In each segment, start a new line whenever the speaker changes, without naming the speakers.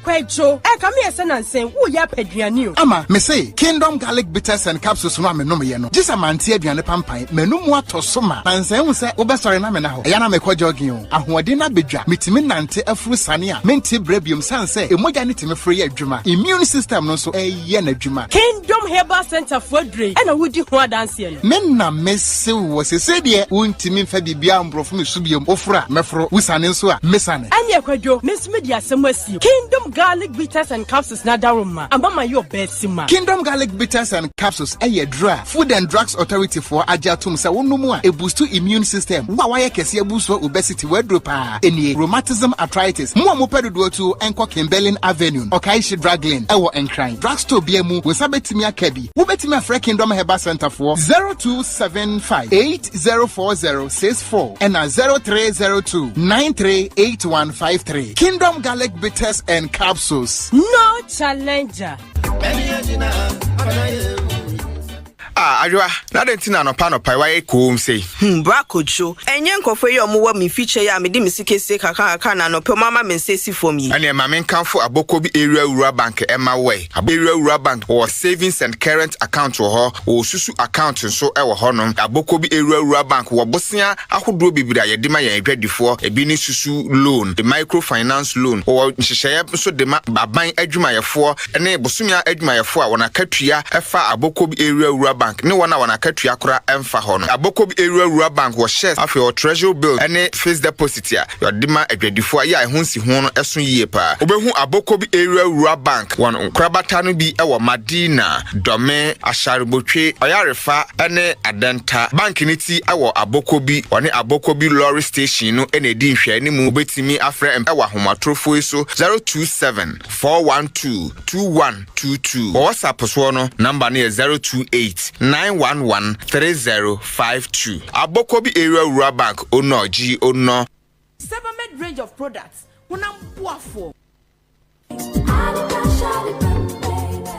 kwejo e ka me yesa nansen wo ya paduane o
ama me say Kingdom garlic bitters and capsules no amenom ye no gisa mante aduane pampan menum atosoma nansen hu se wo be sori na me na ho ya na me kwa jogging o ahoɔden na bedwa metimi nante afuru sane a mente brebium sanse emoja ne timi free adwuma immune system no so eye na adwuma
Kingdom Herbal Center for Dre and wudi ho adanse ye no
men na mese wo se de wontimi mfa bibia mbrofo me subiom ofura mefro wusane nso a mesane
anya kwadwo mesime di asem asi Kingdom garlic bitters and capsules na daroma amama yo besima
Kingdom garlic bitters and capsules eye dra Food and Drugs Authority for ajatum se wonomu a boost immune system wa waye kese abuso obesity wedropa eni rheumatism arthritis mo amopedodo to enko Kimberlin Avenue Okaishi Draglin ewo enkran drugstore biamu we sabetimi akabi wo betimi afre Kingdom Herbal Center for 0275804064 and 0302938153 Kingdom garlic bitters and capsules
no challenger
Ajwa, na dentina no pa waye ko say.
Brakocho. Enye nkofo ye omo me feature ya me di me sikese kaka na no pe mama me nsesi for me.
Ane ma men kanfo Abokobi Area Rural Bank Emma way. Area Rural Bank or savings and current account ho or susu account so e wo ho no. Abokobi Area Rural Bank wo bosia ahodro bibira ye de ma ye adwadifo ebi ni susu loan, the microfinance loan or nhyehyeye so de ma baban adwumayefo ene bosumia adwumayefo a wona katua efa Abokobi Area Rural Bank ne wana katua kora emfa ho no. Abokobi Area Rural Bank wo shares afi o treasury bill ene fixed deposit ya yodima adwadifo ya ehunsi ho no eso yie pa. Obehu Abokobi Area Rural Bank won nkrabata no bi ewo Madina, Dome, Asharibotwe, Oyarefa ene Adenta. Bank ni ti ewo Abokobi one Abokobi lorry station no ene di nhwe ni mu betimi afre ewo ahomatrofo so 027-412-2122. WhatsApp so no number ne 028-911-3052. Abokobi Area Rural Bank ono G ono.
Seven range of products unam boafo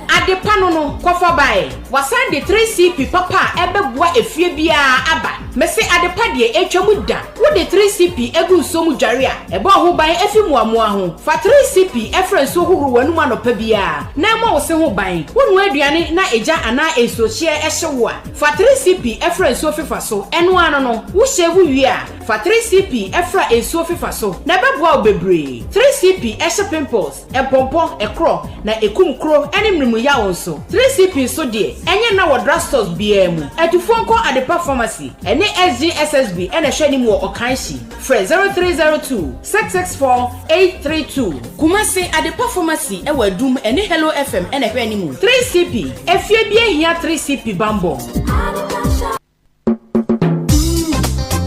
Adepano no kofa bae wasan de 3CP papa ebeboa efie bia aba mese adepa de etwamu da wo de 3CP egu somu dware a ebo ho ban efi muamoa ho fa 3CP efren so hohoro wanu anopa bia na ma wo se ho ban wonu aduane na eja ana esochie ehyewo a fa 3CP efren so fifa so eno ano no wo hyewu wi a fa 3CP efra enso fifa so na beboa obebre 3CP ehye pimples ebompo ekro na ekumkro enimrimu ya wonso 3CP so de enye na wo drugstores biamu atufonko adepa pharmacy ene SGSSB ene hwani mu okanshi fre 0302-664-832 Kumasi adepa pharmacy ewa adum ene Hello FM ene hwani mu 3CP efie bia hia 3CP bambo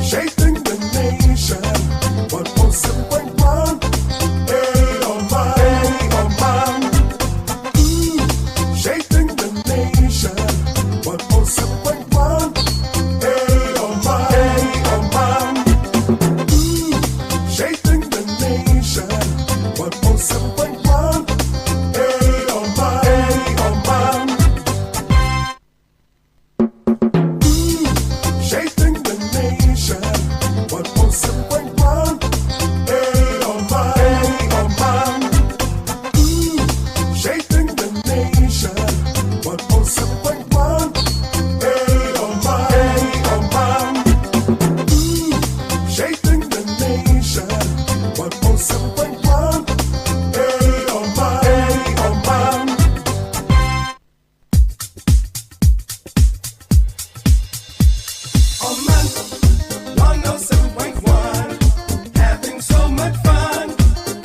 shaping the nation 107.1 shaping the nation 107.1 shaping the nation 107.1 shaping the nation 107.1 shaping the nation 107.1 shaping the nation 107.1 Omanfm 107.1 having so much fun.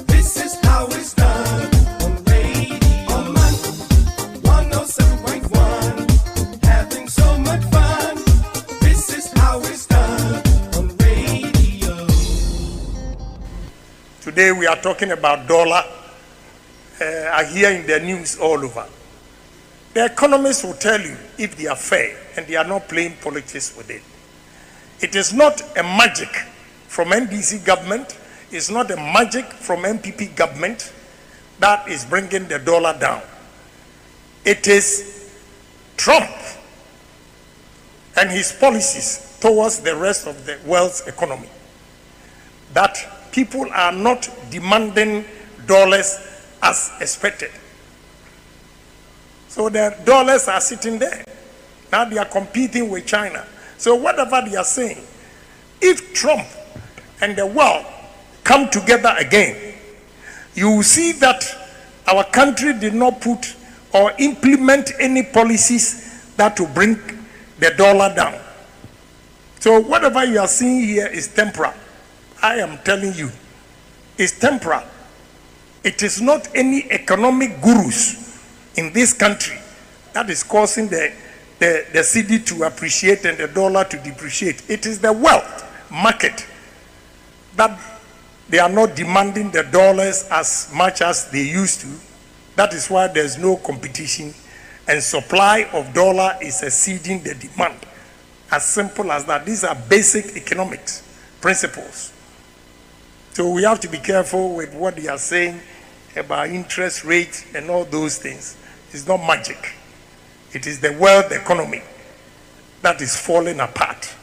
This is how it's done on radio. Omanfm 107.1 having so much fun. This is how it's done on radio.
Today we are talking about dollar. I hear in the news all over. The economists will tell you if they are fair and they are not playing politics with it. It is not a magic from NDC government. It's not a magic from MPP government that is bringing the dollar down. It is Trump and his policies towards the rest of the world's economy that people are not demanding dollars as expected. So the dollars are sitting there. Now they are competing with China. So whatever they are saying, if Trump and the world come together again, you will see that our country did not put or implement any policies that will bring the dollar down. So whatever you are seeing here is temporal. I am telling you, it's temporal. It is not any economic gurus in this country that is causing the cedi to appreciate and the dollar to depreciate. It is the wealth market that they are not demanding the dollars as much as they used to. That is why there's no competition and supply of dollar is exceeding the demand. As simple as that. These are basic economics principles. So we have to be careful with what they are saying about interest rates and all those things. It's not magic. It is the world economy that is falling apart.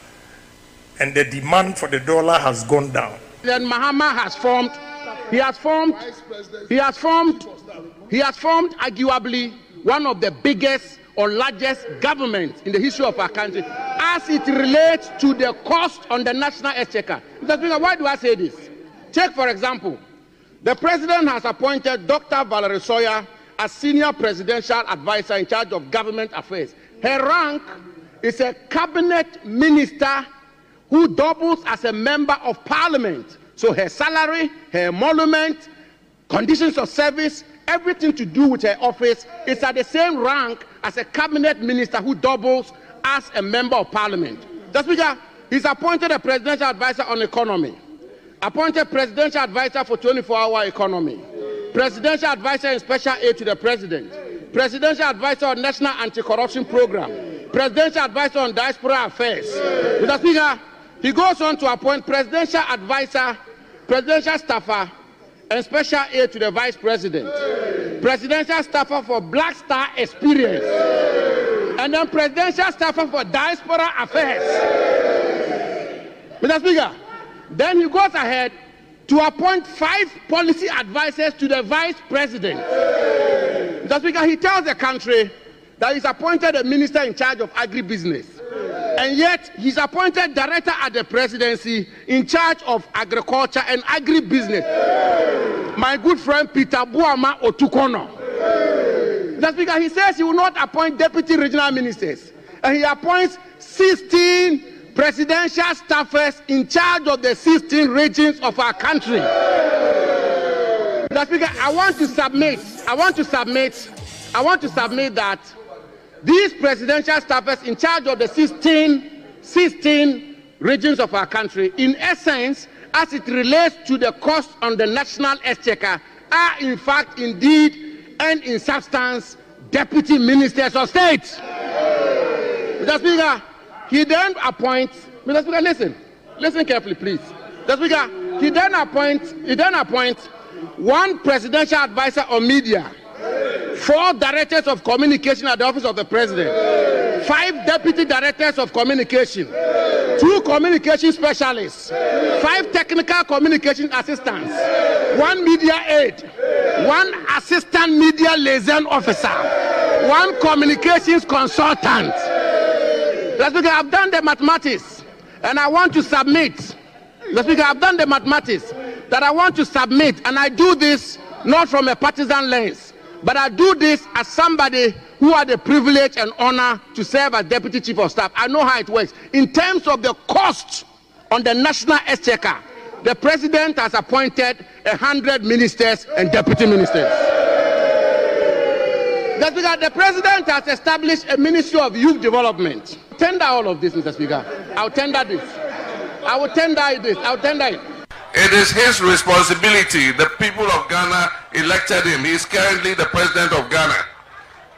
And the demand for the dollar has gone down.
Then Mahama has formed arguably one of the biggest or largest governments in the history of our country as it relates to the cost on the national exchequer. Why do I say this? Take, for example, the president has appointed Dr. Valerie Sawyer as senior presidential advisor in charge of government affairs. Her rank is a cabinet minister who doubles as a member of parliament. So her salary, her emolument, conditions of service, everything to do with her office is at the same rank as a cabinet minister who doubles as a member of parliament. The Speaker, he's appointed a presidential advisor on economy, appointed presidential advisor for 24-hour economy, presidential advisor in special aid to the president, presidential advisor on national anti-corruption program, presidential advisor on diaspora affairs. Mr. Speaker, he goes on to appoint presidential advisor, presidential staffer, and special aid to the vice president, presidential staffer for Black Star Experience, and then presidential staffer for diaspora affairs. Mr. Speaker, then he goes ahead to appoint 5 policy advisors to the vice president. Mr. Speaker, he tells the country that he's appointed a minister in charge of agribusiness, and yet he's appointed director at the presidency in charge of agriculture and agribusiness. My good friend Peter Buama Otukono. Mr. Speaker, he says he will not appoint deputy regional ministers, and he appoints 16 presidential staffers in charge of the 16 regions of our country. Mr. Speaker, I want to submit that these presidential staffers in charge of the 16 regions of our country, in essence, as it relates to the cost on the national exchequer, are in fact, indeed, and in substance, deputy ministers of state. Mr. Speaker, he then appoints, Mr. Speaker, listen carefully, please. Mr. Speaker, he then appoints 1 presidential advisor on media, 4 directors of communication at the office of the president, 5 deputy directors of communication, 2 communication specialists, 5 technical communication assistants, 1 media aide, 1 assistant media liaison officer, 1 communications consultant. Mr. Speaker, I've done the mathematics, and I want to submit. Mr. Speaker, I've done the mathematics that I want to submit, and I do this not from a partisan lens, but I do this as somebody who had the privilege and honor to serve as Deputy Chief of Staff. I know how it works. In terms of the cost on the national exchequer, the President has appointed 100 ministers and deputy ministers. Mr. Speaker, the President has established a Ministry of Youth Development. Tender all of this, Mr. Speaker. I'll tender this. I will tender this. I'll tender it.
It is his responsibility. The people of Ghana elected him. He is currently the president of Ghana.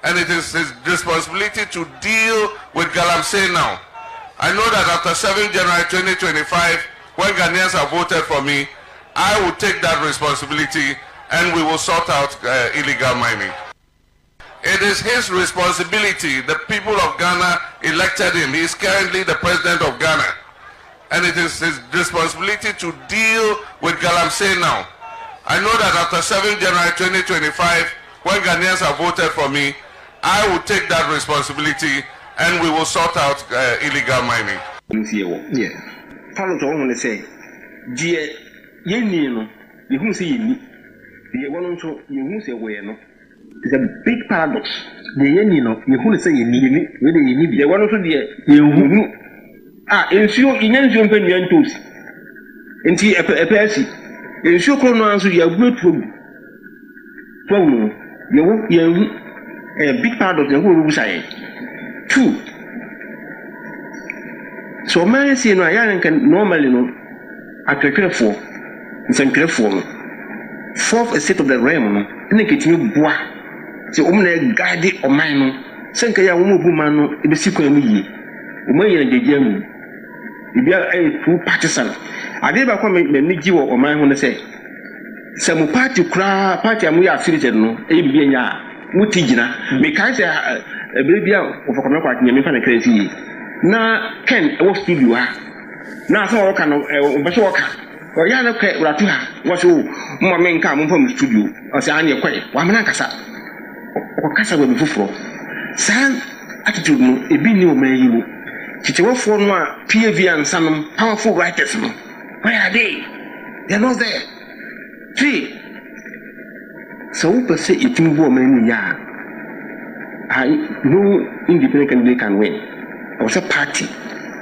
And it is his responsibility to deal with Galamsey now. I know that after 7 January 2025, when Ghanaians have voted for me, I will take that responsibility and we will sort out illegal mining. It is his responsibility. The people of Ghana elected him. He is currently the president of Ghana. And it is his responsibility to deal with Galamsey now. I know that after 7 January 2025, when Ghanaians have voted for me, I will take that responsibility and we will sort out illegal mining.
Yeah. Follow to one say, Dear Yenino, you who see me, the one also you who say, well, it's a big paradox. The Yenino, you who say you need me, whether you need the one also dear, you ensure in any jump and toes. And see a person, ensure chronos, you are good for you. A big part of the whole side. 2. So many say no, I can normally know. I prepare for. It's a for. 4th a set of the realm. And then get you bois. So only guide it or mine. Send a woman, it be secret me. Umay and the young. If you are a full partisan, I never come and meet you or mine when I say. Some party cry, party, and we are fitted no, ABN. Mutijina, because a baby of a commercial Yamifan crazy. Na Ken, I was studio. Now, so can Bashoka or Yana Ratuha was who my men come from the studio or say, I'm your quay, Wamanakasa or Casa will be full. San attitude, a binio may Chichewa for one PV and some powerful writers. Where are they? They're not there. 3. So, per se, it will go many years. I know independent candidate can win. Or a party,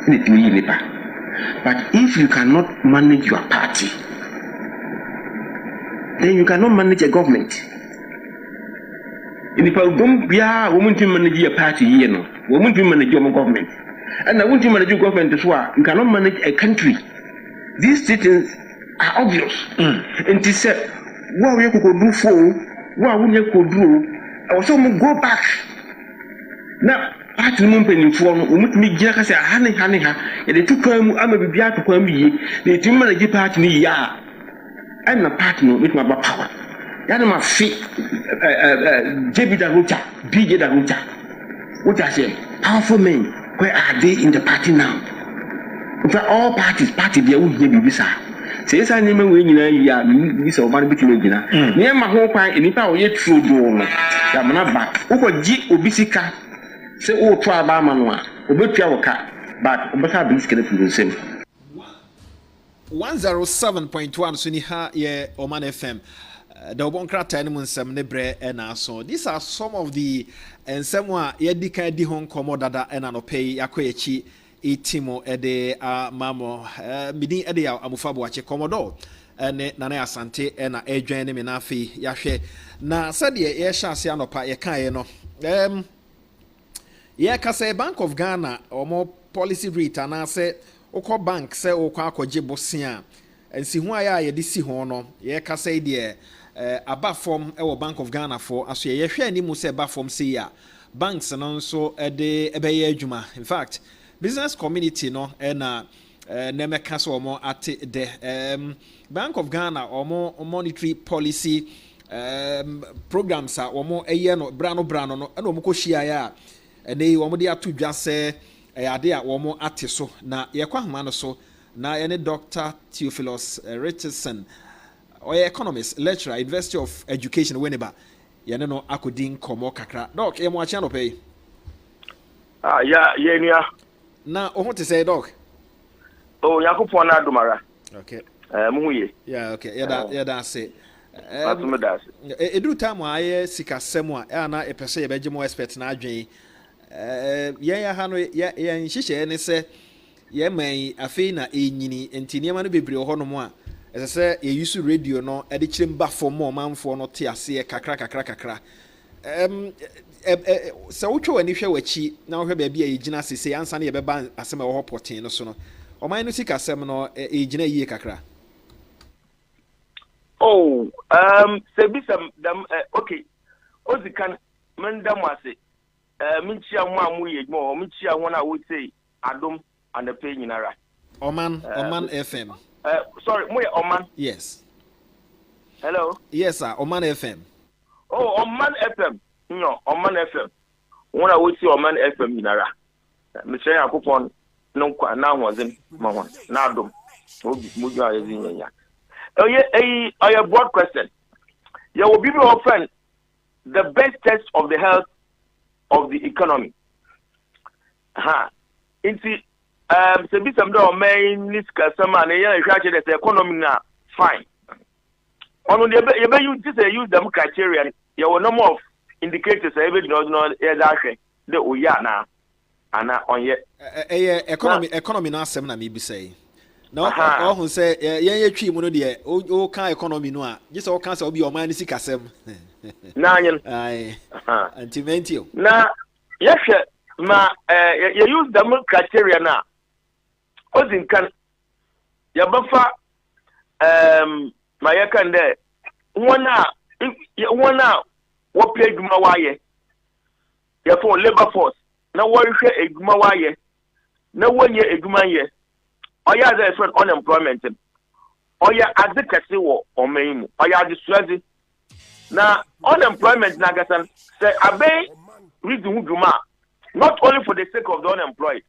it will be. But if you cannot manage your party, then you cannot manage a government. If you don't be a woman to manage your party, you know, woman to manage your government. And I want to manage your government as well. You cannot manage a country. These things are obvious. And to say, what we could do for, what we could do, or some go back. Now, part of the movement for me, Jacka said, honey, and they took him, I'm a baby to come here, they do manage party, yeah. I'm a partner with my power. Yanama feet, JB Daruta, BJ Daruta. What I say, powerful men, where are they in the party now? For all parties, they would give you visa. Says I never win in this or one between near my whole pine and if I were yet true door. Yamanaba, over G. Obisica, say, oh, try by Manua, Obetia, but Obata Biscuit to the same.
107.1 Suniha, yeah, Omanfm. The Obonkra Animal Sam Nebre and so. These are some of the and somewhere Yedika di Hong Komodada and Anope Yakoechi. Itimo ede mamo midi ede ya amufabo wache komodo ene nana asante ena edwan me na afi yahwe na sade ye hyase anopa ye kan no ye ka say Bank of Ghana omo policy rate na say okọ bank say okọ akọje bosia ensi hu aya ye de si ho no ye ka say de aba form e wo Bank of Ghana for aso ye hwe ani mu say ba form say ya banks no so ede ebeye adwuma in fact business community no na nemeka so omo ate de Bank of Ghana omo monetary policy programs a omo eye no brano no na omo ko hia ya ene omo de ato dwa se ade a omo ate so na ye kwa homa no so na ene Dr. Theophilus Richardson or economist lecturer University of Education Winneba ye no akodin komo kakra doc e mo acha no pay
yeah nia
na o want to say dog
oh yakopon na domara
okay
muhuye
yeah okay yeah that say
edu
time aye sika semu a na epese ye beje mo expert na adwen ya ha no ya nhihye ne se ye man afi na enyini ntiniema no bebre ho no mo a ese se ye use radio no e de kiremba for mo manfo no te ase kakra so wotwe wani hwe wachi na wohwe ba bia yigina sese ansa na ye beba asem e wo potin no so no o man no sika sem no yigina yie kakra
oh sebisam dam okay ozikan mendam ase minchia mo amu ye mo minchia ho na wo sei adom and the pay nyinara
Oman FM
sorry mo Oman
yes
hello
yes sir Oman FM
oh Oman FM no Oman FM wona wo sei Oman FM nyinara me say akopon no kwa na hozen ma ho na adom obi muju ayezinya a broad question. You will be often the best test of the health of the economy. Into some main customer the economy now fine. On the use them criterion, you will no more indicators every the Uyana and on yet
economy na asem na me be say. No, all who say ye twi mu no de o kan economy no a just o kan say obi o man si kasem.
Na yen.
Ai. Antimentio.
Na yes ma you use them criteria na. Ozin kan ya bafa ma yakan de wona wo pay duma waye. Ya for labor force na wo hwe eduma waye. Na wonye eduma ye. Oya as a friend unemployment. Oya advocacy wo omaimu. Oya distress. Na unemployment na gasan say abe reason duma not only for the sake of the unemployed,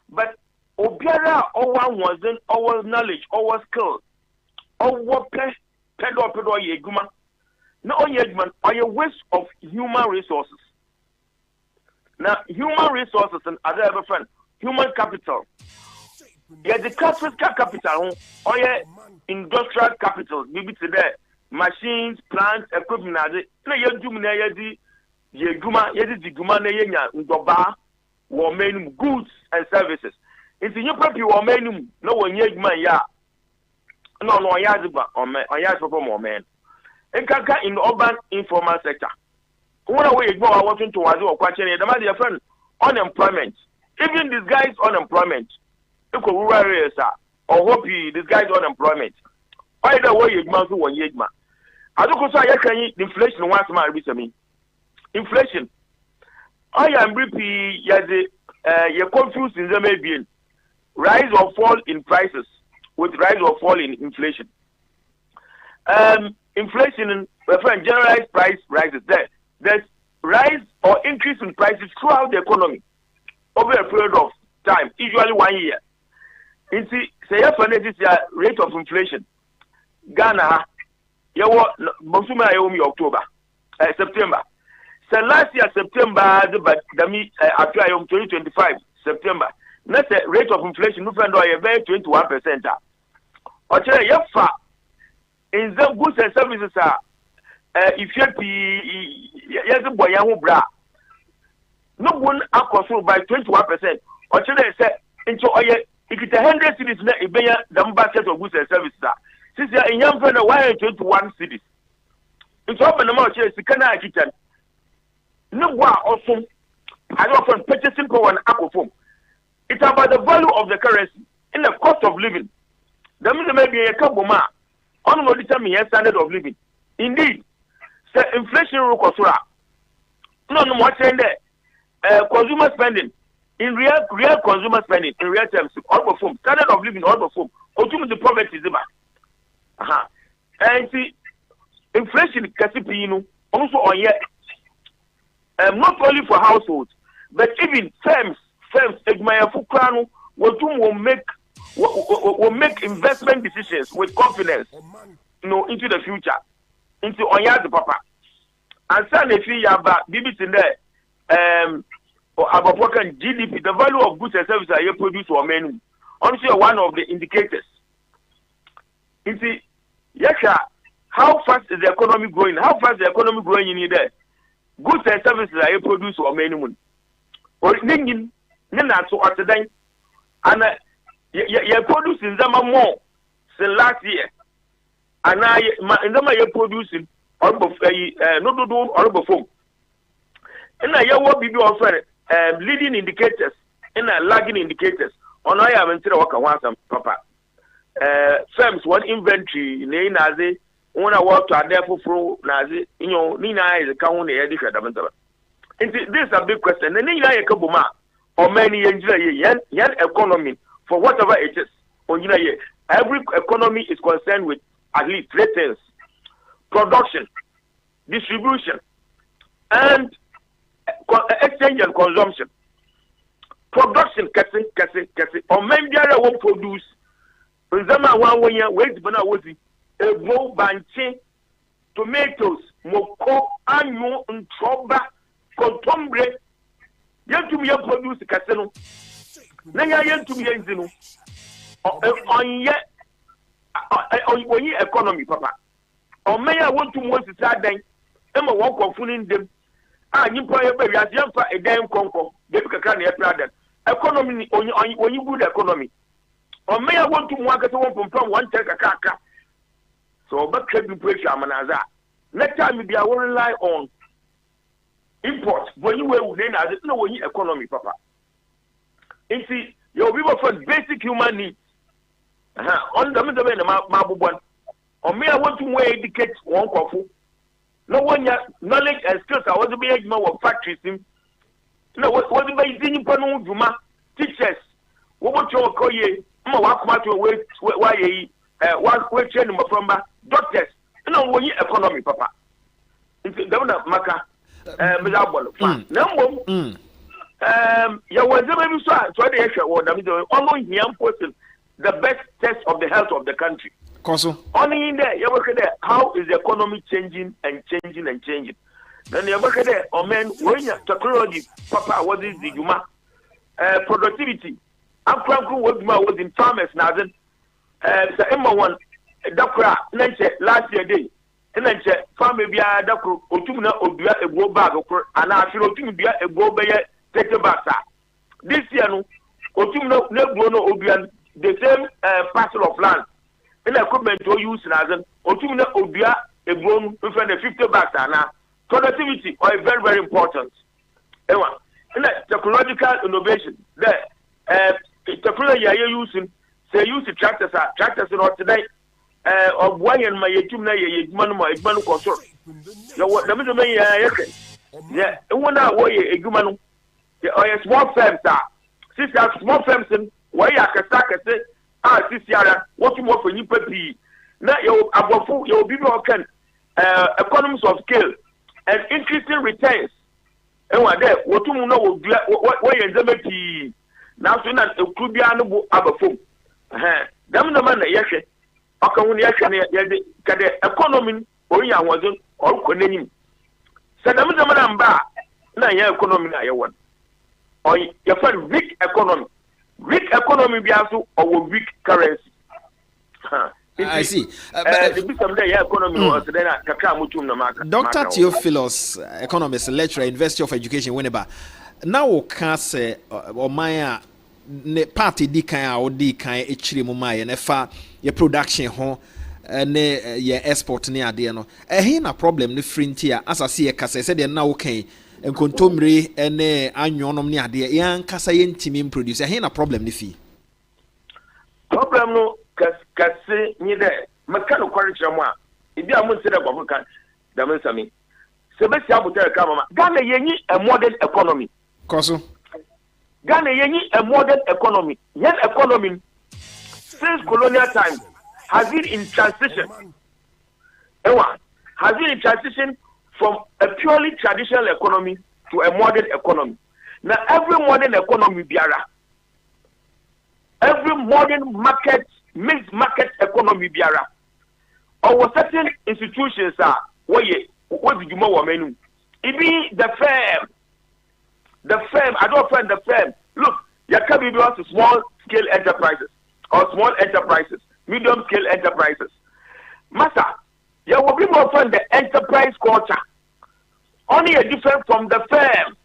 but obiara our wasn't our knowledge, our skill, our pedo yeguma. No yegman or a waste of human resources. Now human resources and other ever friend, human capital. Yeah, the capital or industrial capital, maybe today, machines, plants, equipment, na goods and services. It's in your property or menu, no one yet man ya. No, yaziba or man. In the urban informal sector. One way you go, I want to or question it. My friend, unemployment. Even this guy's unemployment. You could rural areas or hope this guy's unemployment. Either way, you must do one yegma. I don't say inflation once my reason. Inflation. I am repeat you're confused in the maybe rise or fall in prices with rise or fall in inflation. Inflation, generalized price rises. There's rise or increase in prices throughout the economy over a period of time, usually 1 year. You see, say this rate of inflation. Ghana, October, September. So last year September, but 2025 September. That's the rate of inflation. No friend, I very 21%. Or tell you, in the goods and services if you be yes, boy, bra. No one are consumed by 21%. Or tell you, say into if it's 100 cities, it be the basket of goods and services. Since you are in young friend, why 21 cities? It's open the mouth, it's the kitchen. No one also, I often purchasing for an aquaform. It's about the value of the currency and the cost of living. There may be a couple more on what determine standard of living. Indeed, the inflation will no more saying there. Consumer spending in real consumer spending in real terms, all perform standard of living, all perform. Ultimately, the poverty is about. And see, inflation casipino also on yet. Not only for households, but even firms, will make investment decisions with confidence, into the future, into Onyazi Papa. And some if you have BBC in there, about GDP, the value of goods and services are produced or menu. Also, one of the indicators. You see, yes, how fast is the economy growing? How fast is the economy growing in there? Goods and services are produced or minimum. Or ningin, nina so at the day, and you're producing them more than last year. And I, in them, you're producing or before. And I will be offered leading indicators and lagging indicators. On I have instead of what Papa. Firms, what inventory, nay, nazi. When I work to a therefore, Nazi, Nina is a county edition. This is a big question. And Nina is a couple or many years, young economy, for whatever it is. Every economy is concerned with at least three things: production, distribution, and exchange and consumption. Production, or maybe I won't produce. For example, 1 year, wait, but now what's it? ego banche, tomatoes, moko, anyo, ntroba, contombre. Yentum ye produce kaseno. Nanya yentum ye nzinu. Onye economy papa. Omeya wontum wonsi sadan. Ema wonko funin dem. Nyimpa ye ba wiase yemfa edan konko. Debi kakra na ye pradan. Economy onye good economy. Omeya wontum wakase wonpom one take kakaka. So ba trade pressure amanaza. Next time we will rely on import. When you were within as no when you economy papa. You see your people for basic human needs. On the middle of my one. Or me, I want to educate one coffee. No one knowledge and skills. I was a big man of factories. No, what was the basic panel Juma teachers? What would you call ye? I'm walk out to wait why ye one training from doctors. No, when you economy, papa. It's Governor Maka. You was maybe so the extra word. Only young person. The best test of the health of the country. Only in there, you look at there. How is the economy changing and changing and changing? Then you look at there. Oh man, when you technology, papa, what is the Juma? Productivity. I'm trying was in farmers now. Then, the Emma one, Dakra, last year day. And then, farm maybe a Dakro, Otumna, Obia, a go bag, and I feel Otumia, a go by take a basa. This year, no, Otumna, no, Obian. The same parcel of land and equipment to use as Otumina Obia a grown with 50 bucks now. Productivity are very, very important. And technological innovation there. Technology are using say use the tractors not today of one and my Ytumana consort. The middle yeah, one hour a human or small firms are sister small firms. Why you say, Sisiara, what you want for you, Pepe? Now, you will be broken economies of scale and increasing returns. And what there, what you know, what you are now, so that it could be an abafum. Damn the man, yes, the economy, or you wasn't, or couldn't. So, damn the man, now your economy, I want. Or your friend, weak economy. Weak economy be also or weak currency.
I see.
Dr.
Theophilus, economist, lecturer, University of Education, whenever. Now, can say, or my party decan or decan, a chirimumai, and a your production home. Ne your export near the no. A problem the frontier as I see a case said now okay. And contomry and anyonom near the young Cassayan team producer. Here a problem if he
problem no Casse neither Macano Corridor. If you are most of the Damensami. Sebastian Butel Kamama. Ghana Yenny a modern economy.
Coso
Ghana Yenny a modern economy. Yet economy since colonial times has been in transition. Has been in transition from a purely traditional economy to a modern economy. Now, every modern economy, biara, every modern market, mixed market economy, biara, or certain institutions are what did you know? Menu? It be the firm. I don't find the firm. Look, you can be doing small scale enterprises or small enterprises, medium scale enterprises. Master, you will be more from the enterprise culture. Only a different from the firm.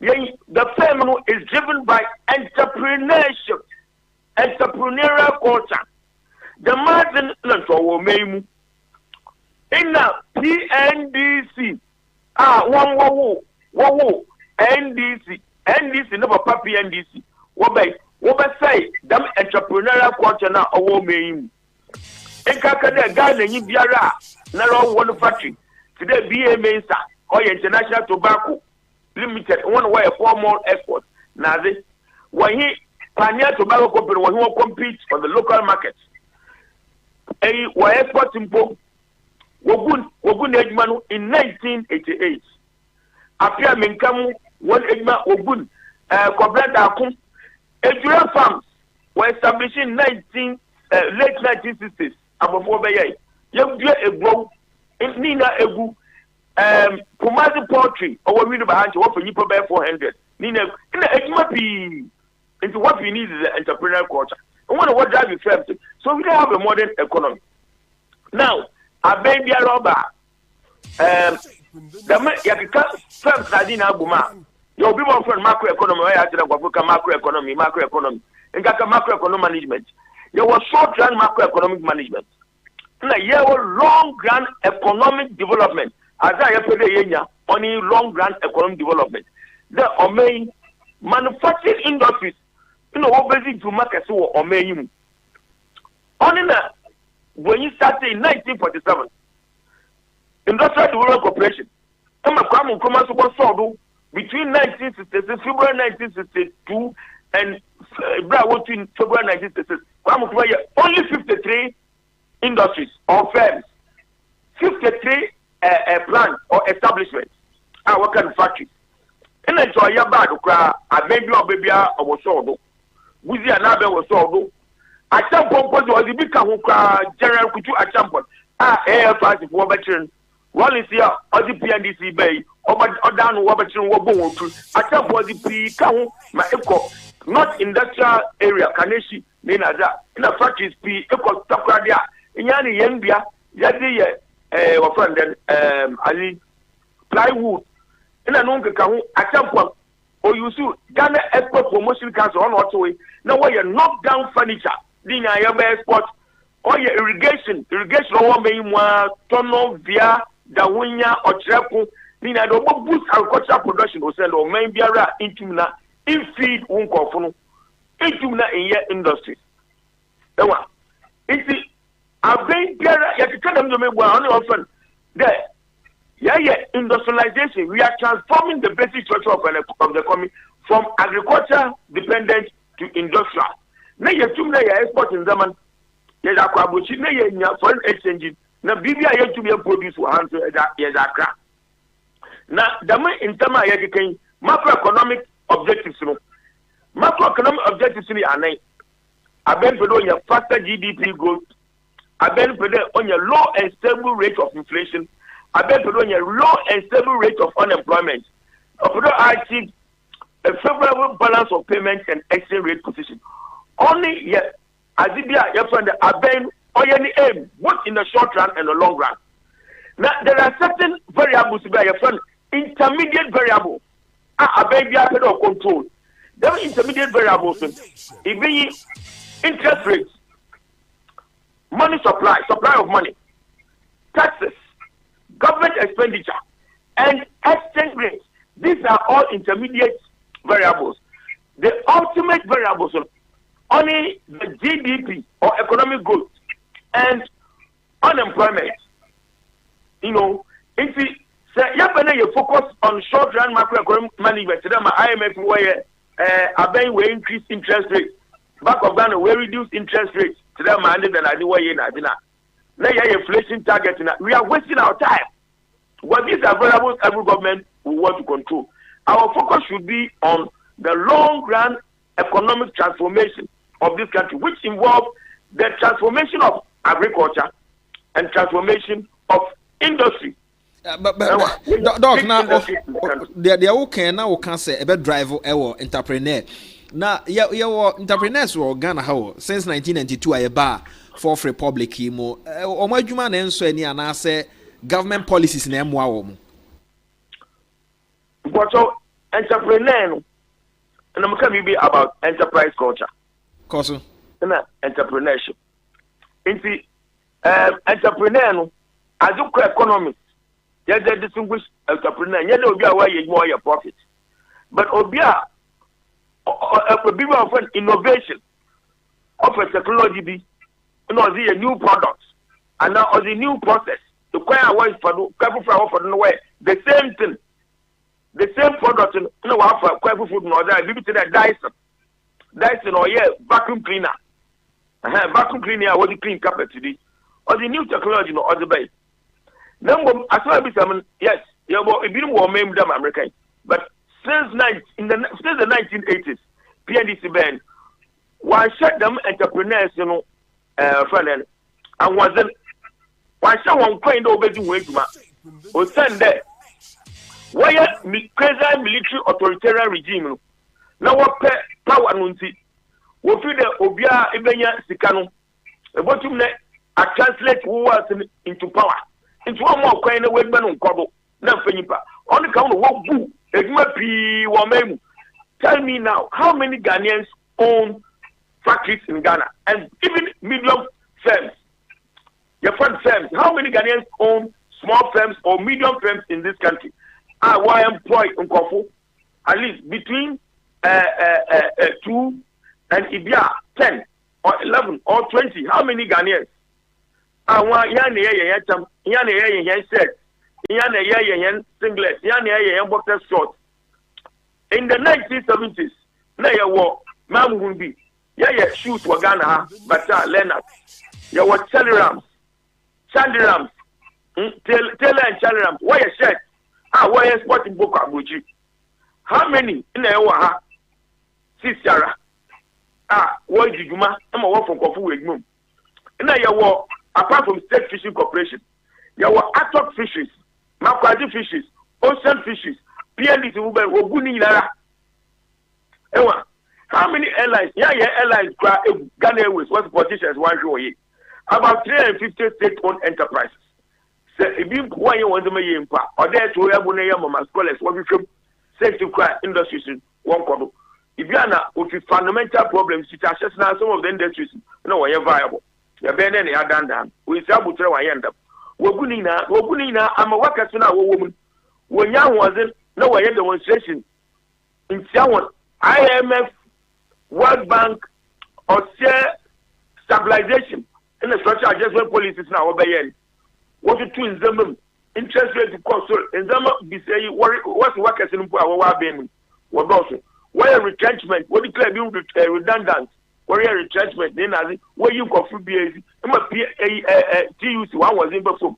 The firm is driven by entrepreneurship, entrepreneurial culture. The margin will make in the PNDC. NDC never papi NDC. What say them entrepreneurial culture now will make in Kakada Ghana in Biara, Naro one factory. Today BA Mensa. Or International Tobacco Limited, one way a formal export. Now, when he Pioneer Tobacco Company, when he will compete on the local market, a were exporting Wogun Edmanu in 1988. Appear Minkamu, one Edma Wogun, Governmental, Edura farms were established in late 1960s. Above yɛdua egbo nina egu Kumasi poultry or we about what for you pay 400 nina ejuma pi into what we need is the entrepreneurial culture and what drive you first so we don't have a modern economy now a baby robber the yakika first nadina aguma your people from macroeconomy where actually macroeconomy and macroeconomic management there was short run macroeconomic management na long run economic development as I have said only long run economic development the main manufacturing industries what basic to market so main only when you started in 1947 Industrial Development Corporation between 1966 February 1962 and February 1966 only 53 industries or firms, 53 plants or establishments are working factories. And then so ya bad okra abebi obebia obosodo. Buzi anabe wosodo. Achampon was the big general kutu achampon. AFS for veteran. One is here or the PNDC bay or down Wabatron Wabon. Achampon the P Kahu my eco not industrial area Kaneshi Nina in a factories P eco Takradia. Yani Yenbia, Yadi, friend, Ali, plywood, and I know the Kahu, at some point, or you see Ghana Export Promotion Council on Otway. Now, where you knock down furniture, Dina Yaba Export, or your irrigation, or Maywa, Tono, Via, Dawinya, or Trepo, Nina, the boost agricultural production will send or main Biara into na in feed Unkofuno, into na in your industry. The one. It's I've been there. You can tell them to me often there. Yeah, industrialization. We are transforming the basic structure of the economy from agriculture dependent to industrial. Now you two export in Zaman. Yes, Aquabuchi. Now you foreign exchange. Now Bibia you to be a produce for hands. Yes, Accra. Now the main in terms of macroeconomic objectives. Macroeconomic objectives are nine. I've been below your faster GDP growth. I bet on your low and stable rate of inflation. I bet on your low and stable rate of unemployment. I achieve a favorable balance of payments and exchange rate position. Only yet, as it be a friend, I bet on your aim, both in the short run and the long run. Now, there are certain variables to be a friend, intermediate variable. I bet you have of control. There are intermediate variables, it be interest rates. Money supply of money, taxes, government expenditure, and exchange rates. These are all intermediate variables. The ultimate variables are only the GDP or economic growth and unemployment. If you focus on short-run macroeconomic management, IMF will increase interest rates. Back of Ghana will reduce interest rates. Today, man, than I do. Now, inflation target. We are wasting our time. What these are variables every government will want to control. Our focus should be on the long-run economic transformation of this country, which involves the transformation of agriculture and transformation of industry.
But Doc, now they are okay now. We can say about driver or entrepreneur. Now, your entrepreneurs were Ghana how since 1992 a bar for republic mo. Omajuma nenso any and say government policies in MWA.
But so entrepreneur, and I'm going to be about enterprise culture.
Cause
entrepreneurship. Into entrepreneur, as you call economists, there's a distinguished entrepreneur. You know, why you more your profit, but Obia. People of innovation of a technology, a new product, and now the new process. The the same thing, the same product. For food, no other. Limited Dyson, or vacuum cleaner. Vacuum cleaner was the clean carpet today, or the new technology, no other way. Number as well as yes, it didn't want to them American, but. Since the 1980s, PNDC band, why shut them entrepreneurs, friend, and wasn't washa one coin do obedi wo adwuma o send there why crazy military authoritarian regime no na what power no nti wo fi de obia ebenya sika no ebotum na a translate words into power into one more coin na we gbe no nkodo na mfanyipa on the count wo bu eduma pi wo memu. Tell me now, how many Ghanaians own factories in Ghana and even medium firms? Your fund firms, how many Ghanaians own small firms or medium firms in this country? Why employ Nkofu? At least between 2 and Ibia 10 or 11 or 20. How many Ghanaians? Why shirt, singlet, boxer shorts. In the 1970s, na ya wo mamu bi ya shoot wa Ghana but Leonard ya wo Chandirams Taylor and Chandirams why ya shirt why ya sporting book abuchi how many na ya wa ha sisara wo jijuma ama wo from kofu wegmum na ya wo apart from State Fishing Corporation ya wo Atok Fisheries Makwadi Fisheries Ocean Fisheries PNDC Oguni Nara. Ewa, how many airlines? Yeah, airlines Ghana Airways, what politicians want to hear? About 350 state-owned enterprises. So, if you want to want to make impact, or there to have one year, Mama scholars, what we from safety cry industries in one corner. If you are with fundamental problems, it has just now some of the industries, no, are viable. You're better than they are done. We say, I'm end up. Oguni na, I'm a worker, woman. When young wasn't, no way demonstration in Siawan, IMF, World Bank, or share stabilization in the structural adjustment policies now obey. What you do in them interest rate to cost in them be say what's workers in our being what also where retrenchment, what declare being redundant, where retrenchment, then as where you go through BAC, it must be a TUC one was in before.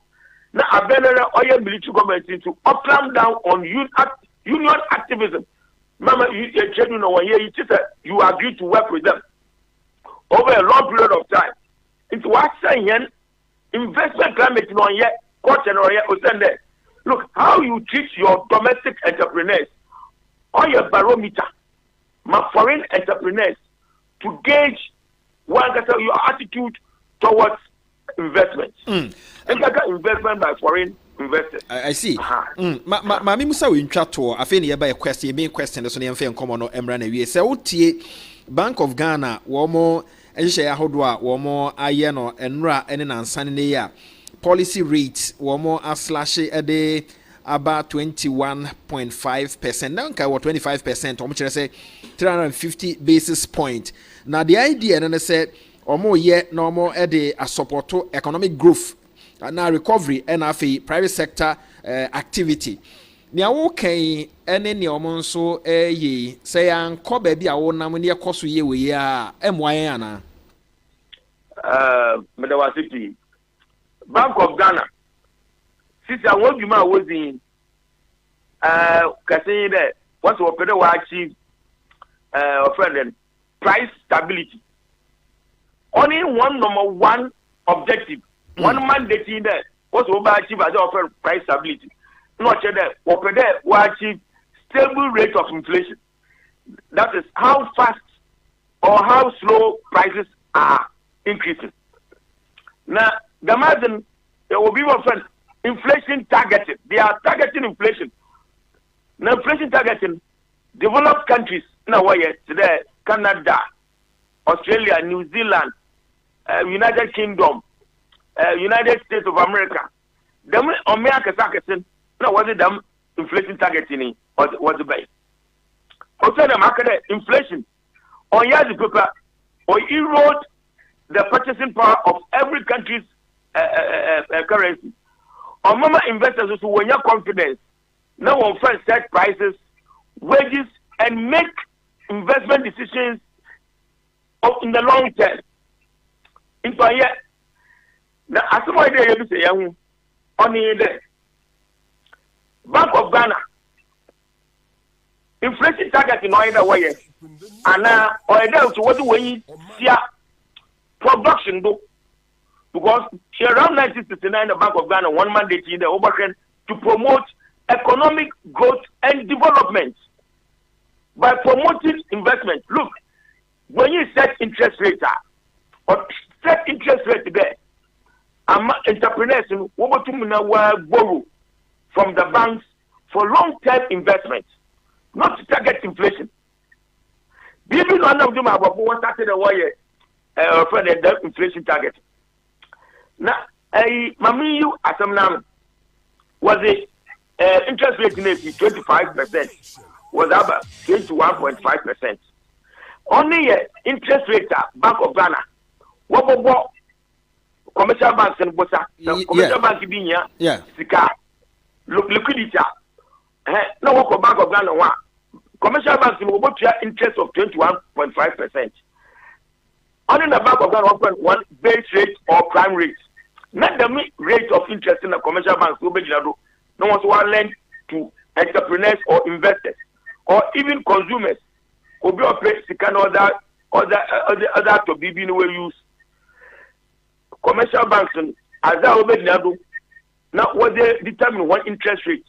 Now, a better oil military government to clamp down on union activism. Mama, you agree to work with them over a long period of time. It's what saying investment climate on yet, cotton or yet, look how you treat your domestic entrepreneurs on your barometer, my foreign entrepreneurs, to gauge your attitude towards investment. Investment by foreign investors.
I see. Mami Musa we ntwato afeni ye ba question main question so ne mfa enkomo no emra na wie se wotie Bank of Ghana wo mo ehye ahodo a wo mo aye no enra ene nansane ne ya policy rate wo mo aslash ede about 21.5%. Now kai 25% o mo kire say 350 basis point. Now the idea na say omo ye no mo ede a support economic growth na recovery and afi private sector activity. Nia wo kan ene ne omo nso ye say anko ba bi a wo nam ne ekoso ye we ya emwaye ana
Medawasiti Bank of Ghana since I want you ma was in kasi there what we pede wa achieve friend price stability. Only one number one objective, one mandate in there was to achieve as offer price stability. Not that we achieve stable rate of inflation. That is how fast or how slow prices are increasing. Now, the margin there will be often inflation targeted. They are targeting inflation. Now, inflation targeting developed countries now today, Canada, Australia, New Zealand, United Kingdom, United States of America. Them America targeting now was it them inflation targeting was the base. Also the market inflation on years paper or erode the purchasing power of every country's currency. On mama investors who when your confidence now on first set prices, wages and make investment decisions in the long term. In fact, now as somebody you say young on the Bank of Ghana inflation target in either way and or else what do we see production do because around 1969, the Bank of Ghana one mandate in the Omanfm to promote economic growth and development by promoting investment. Look, when you set interest rate or set interest rate there, entrepreneurs will borrow from the banks for long-term investment, not to target inflation. Even one of them have started a wire for the inflation target. Now, Mamiyu Asamnam was the interest rate in 25%, was about 21.5%. Only interest rate Bank of Ghana, what commercial banks and Bosa, commercial bank being Sika, liquidity. No what Bank of Ghana one. Commercial banks will get interest of 21.5%. Only the Bank of Ghana 1.1 base rate or prime rate. Not the rate of interest in the commercial banks will be no one to lend to entrepreneurs or investors or even consumers. Obi operate second other to BB no use. Commercial banks as that will be now what they determine one interest rate.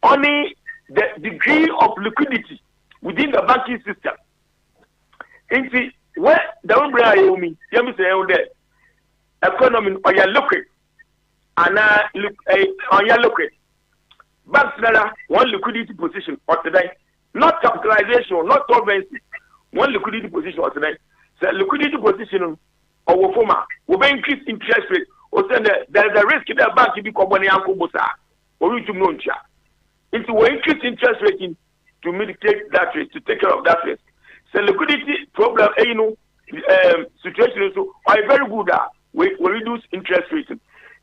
Only the degree of liquidity within the banking system. Into where the umbrella you mean, you say there economy or your liquid and on your liquid. Banks one liquidity position or today. Not capitalization, not solvency. One liquidity position or today. So liquidity position or former will be increased interest rate. Or say there is a risk in the bank to be company uncle bossa or you to know. Into we increase interest rate to mitigate that risk, to take care of that risk. So liquidity problem, situation so are very good we reduce interest rate.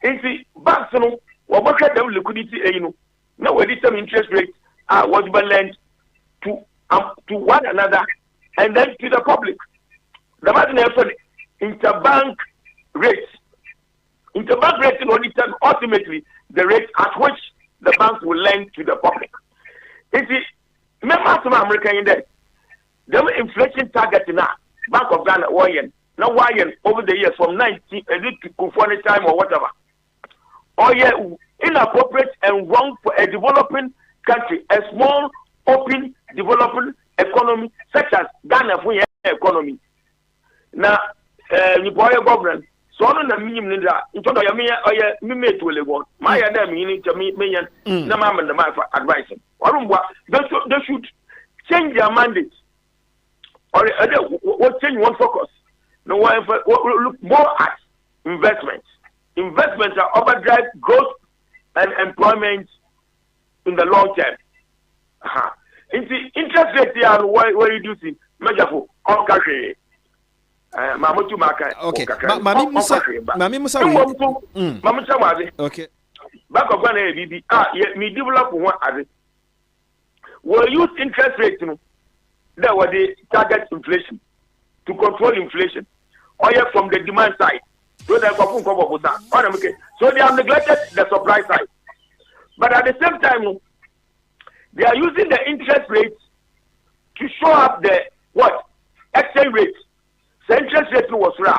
Into banks we work at them liquidity now we determine interest rate was lent to one another and then to the public. The matter is interbank rates. Interbank rates will determine ultimately the rate at which the banks will lend to the public. You see, remember some American in there. The inflation target in Bank of Ghana, now over the years from 19 to time or whatever. Inappropriate and wrong for a developing country, a small, open, developing economy such as Ghana for economy. Now, you buy a government. So on the minimum in terms of me to live my meaning to me no man the man for advising. They should change their mandate or change one focus. No one look more at investments. Investments are overdrive growth and employment in the long term. Interest rate here are reducing measure for all country.
Okay. Mami Musa. Okay.
Bank of Ghana BB me develop one as we use interest rate that was the target inflation to control inflation. Or from the demand side. So they have neglected the supply side. But at the same time they are using the interest rates to show up the exchange rate. The interest rate was raw.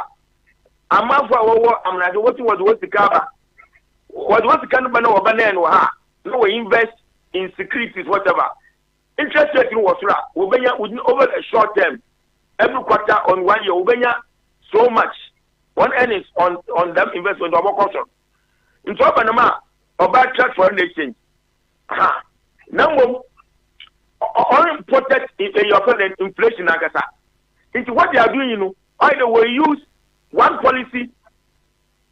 I'm not what was the cover. What was the kind of banana no we invest in securities, whatever. Interest rate was raw. Within over a short term, every quarter on 1 year, we so much one earnings on them investment of culture. In top of the about track foreign exchange. Now all imported in your inflation agasa. Into what they are doing, either we use one policy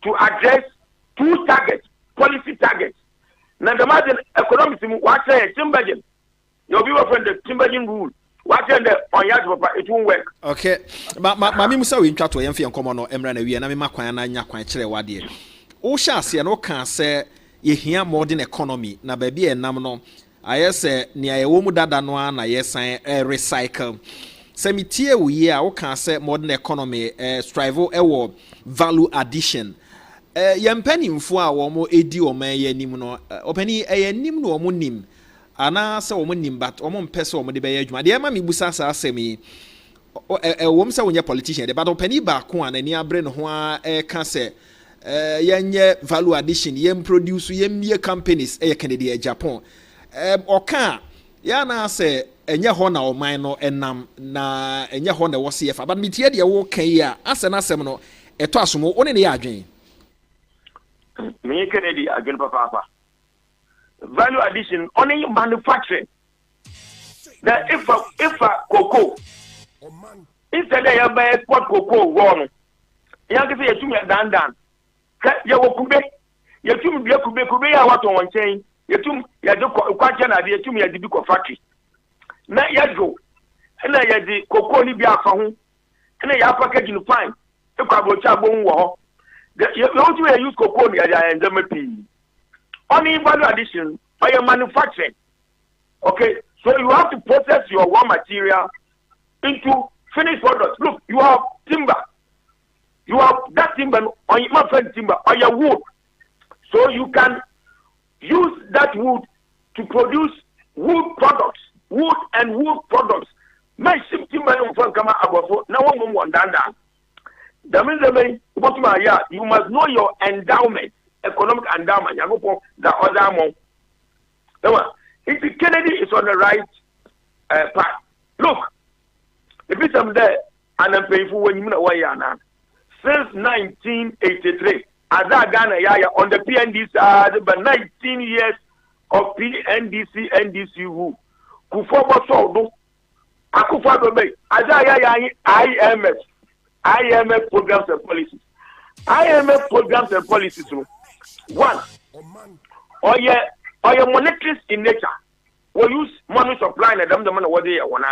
to address two targets, policy targets. Now the matter economics, what say Timbergen? You'll be from the Timbergen rule. What the on yard it won't work.
Okay. Mami Musa we chat to Yemfi and Common or Emran and we and Makwan and Yakwan Chile Wadi. O Shasi and O can say ye hear modern economy, na baby and Namno. I say near a woman that no na yes I recycle. Semitie we o can say modern economy strive ewo value addition. Yempeni mfo a wo mo edi o man ye nim no openi nim no mo nim. Ana se wo nim but wo mpese wo de be adwuma de ma me busa sa asemi wo mse wo nye politician de but openi ba ko an ani abre no ho a ka se yenye value addition yen produce yen ye companies Canada Japan oka ya na say enye ho na oman no enam na enye ho na wo se fa but metie de wo kan ya asena asem no eto asomo one ne ya adwen
me Canada adwen papa value addition only manufacturing that if a cocoa instead of you buy export cocoa one you can say you me dan ya wokube ya tumi bia kube ya wato wonchen ya tumi ya de kwache na de ya tumi ya de bi ko factory na ya go na ya de cocoa ni bia fa ho na ya package no fine e kwa bo cha bo wo ho you want to use cocoa ni ya endem pi only value addition or your manufacturing. Okay, so you have to process your raw material into finished products. Look, you have timber. You have that timber on my friend timber or your wood. So you can use that wood to produce wood products. Wood and wood products. My ship timber from Kama Abafo. Now one danda. That means you must know your endowment, economic endowment. You go the other one. If Kennedy is on the right path, look, if it's there and I'm paying for when you know why you are now. Since 1983, as I Ghana on the PNDC, about 19 years of NDC rule. Kufobo Sodo, Akufado Bay, as IMF programs and policies. IMF programs and policies. One, or your monetaries in nature will use money supply and them the money what they want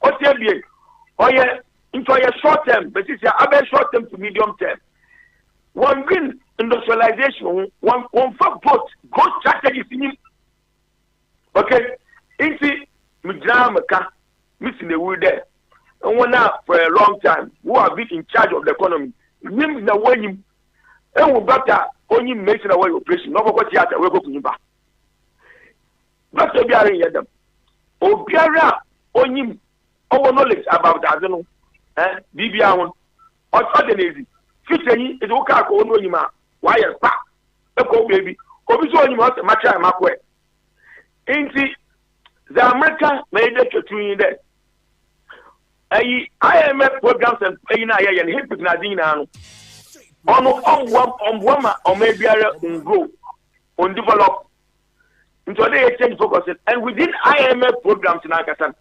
or say or into your short term, but it's your short term to medium term. One green industrialization, one for both growth strategies in him. Okay, into Mijamaka, missing the wood there. And one now for a long time who have been in charge of the economy. Him the way him and we got that only making away operation, no what theater we go to him back. But Obiara in them. Obiara on him our knowledge about that, BBA or ordinary. Future is okay, no him. Why a pack? A go baby. Obiso him out the match I make way. Inti the America made it to you there. IMF programs and hip Nadina on woman or maybe on grow, on develop. Into they exchange focus and within IMF programs in Akatan.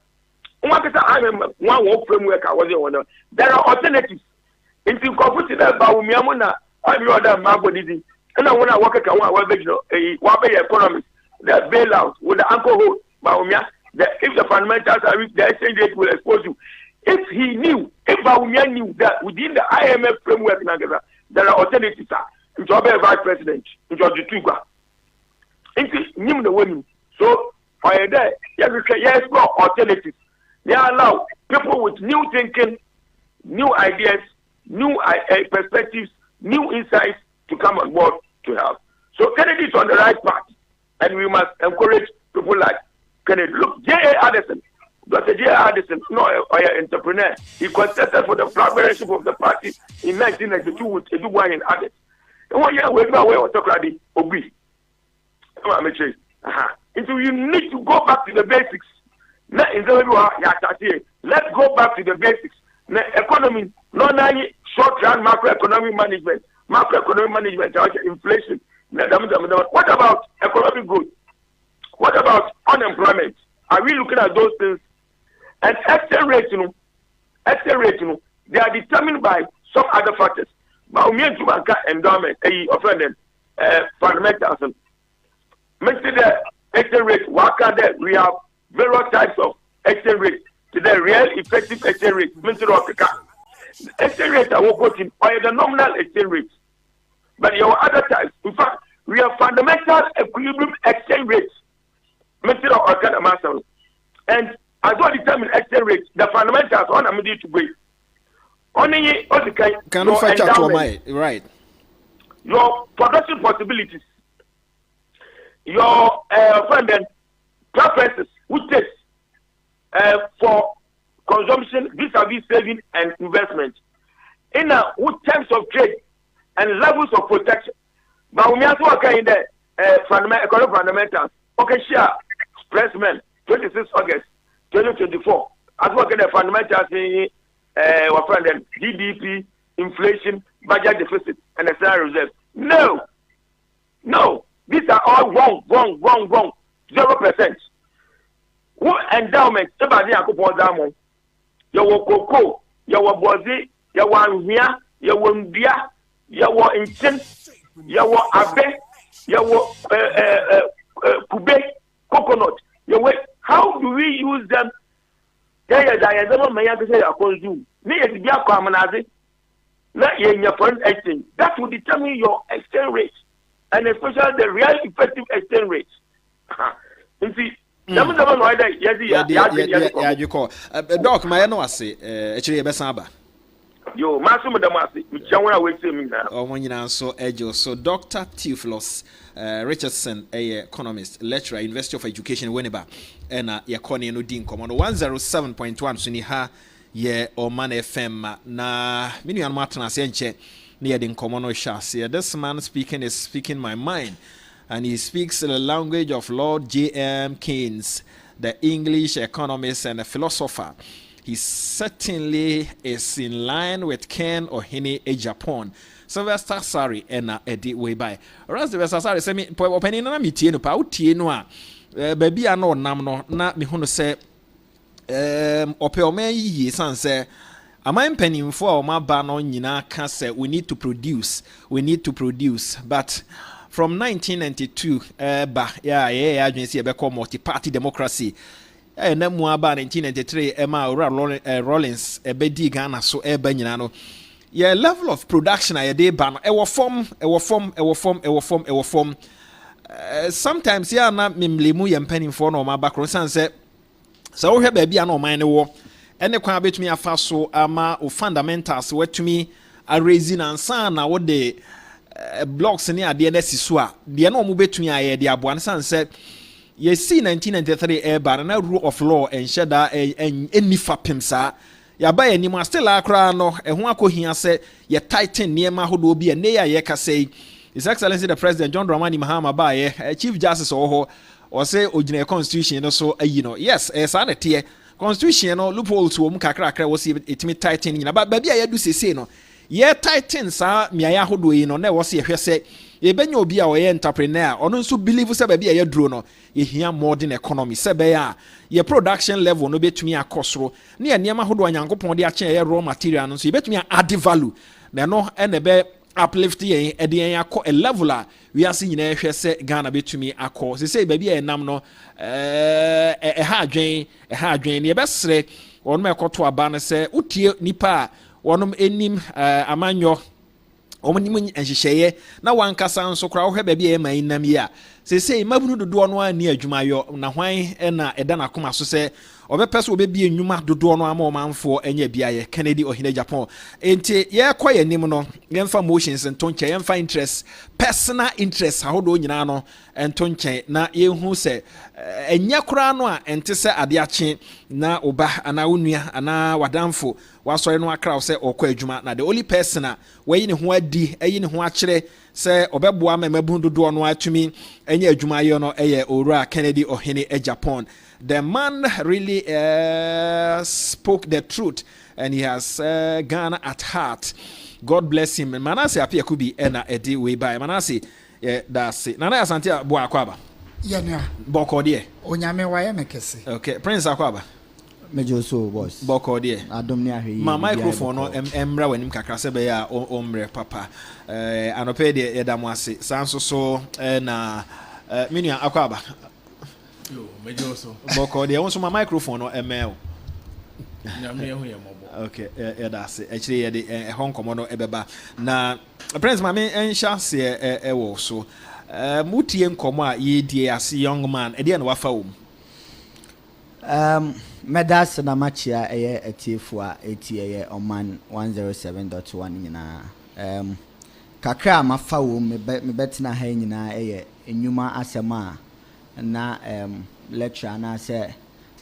IMF one work framework I was one. There are alternatives. Into computing about Miamona, every other Mabodi. And I want to work at one economy. The bailout with the alcohol, Baumia, if the fundamentals are reached, the exchange rate will expose you. If he knew, if Baumia knew that within the IMF framework in Akatan, there are alternatives. Into a vice president, into the Tuga. The women. So, for there, yes, alternatives. They allow people with new thinking, new ideas, new perspectives, new insights to come on board to help. So, Kennedy is on the right path, and we must encourage people like Kennedy. Look, J.A. Addison, Dr. J.A. Addison, no, an entrepreneur. He contested for the flag bearership of the party in 1992 with Eduwa in Addis. And 1 year, we're not aware of autocracy, Obi. So you need to go back to the basics. Let's go back to the basics. Economy, not only short-run macroeconomic management, inflation. What about economic growth? What about unemployment? Are we looking at those things? And exchange rate, they are determined by some other factors. But we need to bank endowment, fundamentals. The exchange rate, we have various types of exchange rate. Today, real effective exchange rate, exchange rate are quoting or the nominal exchange rate. But your other types, in fact, we have fundamental equilibrium exchange rates. And as well determine exchange rate, the fundamentals on a to break. Only
can fetch out right.
Your production possibilities. Your preferences, which is for consumption vis-a-vis saving and investment. In with terms of trade, and levels of protection. But we also okay in the economic fundamentals. Okay, sure. Expressmen, 26 August 2024. As well as the fundamentals in GDP, inflation, budget deficit, and the salary reserve. No. These are all wrong. 0%. What endowment? Everybody a couple diamond. You will cocoa, you will bozi, you will here, you will India, you will Inchin, you will Abe, you will Kube, coconut. You will. How do we use them? That will determine your exchange rate, and especially the real effective exchange rate. You see, you
call Doc, my no, I say, actually, Besaba.
Yo, Massimo Damasi, which I want to wait to me now.
Oh, when you so Ejo, so Dr. Theophilus Richardson, a economist, lecturer, University of Education, Winneba, and Yakoni no Dean Command 107.1 Suniha, ye Omanfm, na Minian Martin Senche, near the Common Shas. This man is speaking my mind, and he speaks the language of Lord J.M. Keynes, the English economist and a philosopher. He certainly is in line with Ken Ohene a Japan. Sylvester Sari and Eddie way by. Or Sylvester Sari say me opening na meeting no pa utie no a baby ano nam no na me hunu say ope o man yi san say aman penimfo a o ma ba no nyina ka say we need to produce but from 1992 ba yeah agency be call multi-party democracy. Na mu aba 1993 Emma Rollins ebedi Ghana so eba nyina no your level of production a dey ba no e wo form sometimes ya na memlemu ye mpanimfo na o ma background sense so wo hwe ba bia na o man ne wo ene kwa betumi afa so ama o fundamentals wetumi a raising ansa na wo de blocks ne ade na siso a de na o mu betumi aye de aboa sense. You see 1993 airban na rule of law and sheda any fapim sa ya ba ya nimu still akra no ho akohia se ye tighten niema hodo bi e ne ya ka say His Excellency the President John Dramani Mahama ba ye Chief Justice or say ogina constitution no so yes esa na tie constitution no loopholes wo mu kakra wo see etimi tighten nyina ba bia ya du sese no ye tighten sa miaya hodo yi no na wo se hwe se ebenya obi a oye entrepreneur ono nso believe se ba bia ye duro no ye hia modern economy se be ya ye production level no betumi akosoro na ye niam hodo anyankopon de ache ye raw material no so ye betumi add value na no ene be uplift ye e de yen akọ a level a we ase nyina hwe se Ghana betumi akọ se ba bia enam no ha adwen ne ye besre ono me ekoto aba ne se utie nipa a wonom enim amanyo omonim enhyehyeye na wankasa nso kra wo hwe ba bia e nam yi a sesei mabunu dodo no ani adwumayo na hwan na eda na koma so se obepeso obebie nnwuma dodo no ama omanfo enya biaye Kennedy Ohene Japan enti ye koye nim no yemfa motions ntonche yemfa interest personal interest ahodo nyina no ntonche na yehu se enya kura no a ente se ade ache na oba ana onua ana wadamfo wasori no akra se okọ adwuma na the only person a wayi ne ho adi ayi ne ho akere se obeboa mabunu dodo no atumi enya adwuma yo no eye owura Kennedy Ohene Japan. The man really spoke the truth and he has Ghana at heart. God bless him. Manase apia kubi ena edi way by Manase that's it. Nana asante bo akwaba.
Yeah,
Boko die.
Onyame waye mekese.
Okay, Prince akwaba.
Mejo so boss.
Boko die.
Adom ni ahwe.
Ma microphone no emra wanim kakra se be ya omre papa. Anope de edamo ase. Sanso so na minua akwaba.
Yo, mejo so.
Boko de won so ma microphone no emel.
Nyame hu ye mobo.
Okay, that's it. Actually ye hon komo no ebeba. Na Prince ma me ensha se wo so. Mutie nkomo a ye die as young man. E de na wafa wo.
Medas na machia eye etiefo a etie Oman 107.1 nyina. Kakra mafa wo me betina ha nyina eye enwuma asema na lecture na say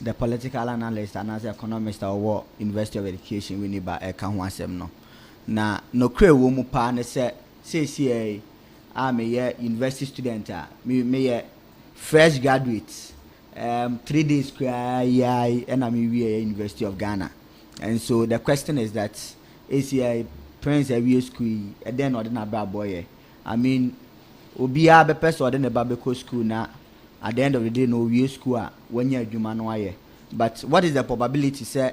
the political analyst and as economist or University of Education we need ba eka ho asem no na no kre wo mu pa ne say say I'm a university student, me a fresh graduate. 3 days and I'm in University of Ghana. And so the question is that is a parents a school and then or the boy. I mean Obia be person or the Babeko school now at the end of the day no school when you're human. But what is the probability say